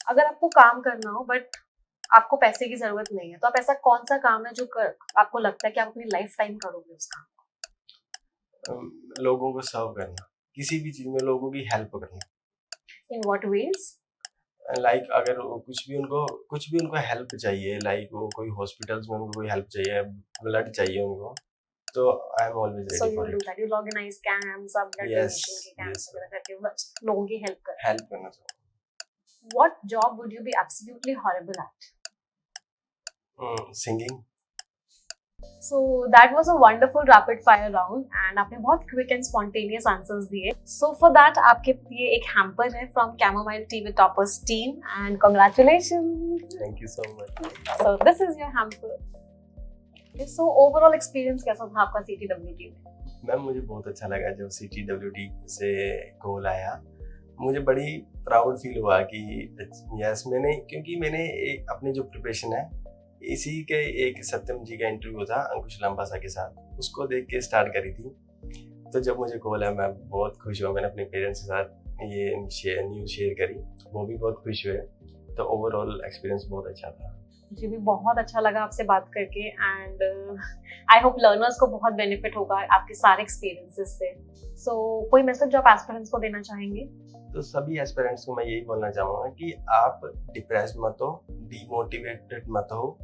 B: अगर आपको काम करना हो बट आपको पैसे की जरूरत नहीं है, तो आप ऐसा कौन सा काम है जो आपको लगता है कि आप अपनी लाइफ टाइम करोगे उस काम को?
A: लोगों को सर्व करना, किसी भी चीज में लोगों की हेल्प करना।
B: In what veg?
A: लाइक अगर कुछ भी उनको हेल्प चाहिए, लाइक वो कोई हॉस्पिटल्स में उनको कोई हेल्प चाहिए, ब्लड चाहिए उनको, तो I am always
B: So
A: ready
B: you
A: for
B: do
A: it.
B: that. You organize camps, आप blood
A: Yes,
B: donation के camps
A: yes.
B: वगैरह करके बस लोगों की हेल्प कर।
A: हेल्प करना चाहिए।
B: What job would you be absolutely horrible at?
A: Singing.
B: So that was a wonderful rapid fire round and आपने बहुत quick and spontaneous answers दिए. So for that आपके लिए एक hamper है from Chamomile TV Toppers team and congratulations.
A: Thank you so much.
B: So this is your hamper. So overall experience कैसा था आपका CTWT में?
A: मैम मुझे बहुत अच्छा लगा जब CTWT से कॉल आया। मुझे बड़ी प्राउड फील हुआ कि यस क्योंकि मैंने अपनी जो प्रिपरेशन है इसी के एक सत्यम जी का इंटरव्यू था अंकुश लांबासा के साथ, उसको देख के स्टार्ट करी थी। तो जब मुझे कॉल है मैं बहुत खुश हुआ, मैंने अपने पेरेंट्स के साथ ये न्यूज़ शेयर करी, वो भी बहुत खुश हुए। तो ओवरऑल एक्सपीरियंस बहुत अच्छा था।
B: मुझे भी बहुत अच्छा लगा आपसे बात करके एंड आई होप लर्नर्स को बहुत बेनिफिट होगा आपके सारे एक्सपीरियंसेस से। सो कोई मैसेज जो आप एस्पिरेंट्स को देना चाहेंगे?
A: तो सभी एस्पिरेंट्स को मैं यही बोलना चाहूँगा कि आप डिप्रेस्ड मत हो, डीमोटिवेटेड मत हो,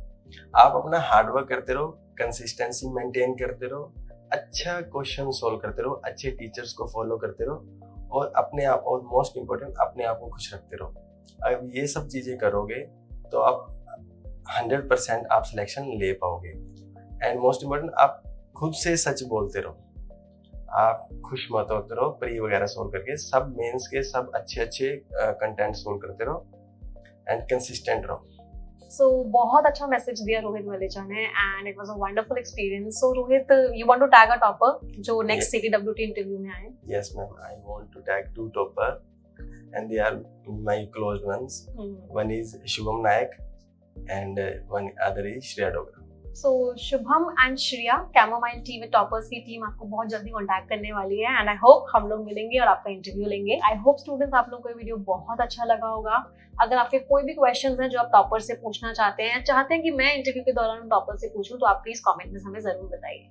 A: आप अपना हार्डवर्क करते रहो, कंसिस्टेंसी मेंटेन करते रहो, अच्छा क्वेश्चन सॉल्व करते रहो, अच्छे टीचर्स को फॉलो करते रहो और अपने आप, और मोस्ट इम्पोर्टेंट अपने आप को खुश रखते रहो। अगर ये सब चीज़ें करोगे तो आप 100% आप सिलेक्शन ले पाओगे। एंड मोस्ट इम्पोर्टेंट आप खुद से सच बोलते रहो, आप खुश मत होते रहो, प्री वगैरह सोल्व करके सब मेंस के सब अच्छे कंटेंट सोल्व करते रहो एंड कंसिस्टेंट रहो।
B: सो बहुत अच्छा मैसेज दिया रोहित वलेचा ने and it was a wonderful experience. So Rohit, you want to tag a topper जो नेक्स्ट CTWT इंटरव्यू में आए?
A: Yes ma'am, I want to tag 2 topper and they are my close ones. One is Shubham Nayak and one other is Shreya Dogra.
B: So Shubham and Shreya, chamomile tea with toppers की टीम आपको बहुत जल्दी contact करने वाली है एंड आई होप हम लोग मिलेंगे और आपका इंटरव्यू लेंगे। आई होप स्टूडेंट्स आप लोगों को ये वीडियो बहुत अच्छा लगा होगा। अगर आपके कोई भी क्वेश्चंस हैं जो आप टॉपर से पूछना चाहते हैं या चाहते हैं कि मैं इंटरव्यू के दौरान टॉपर से पूछूं तो आप प्लीज कमेंट में हमें जरूर बताइए।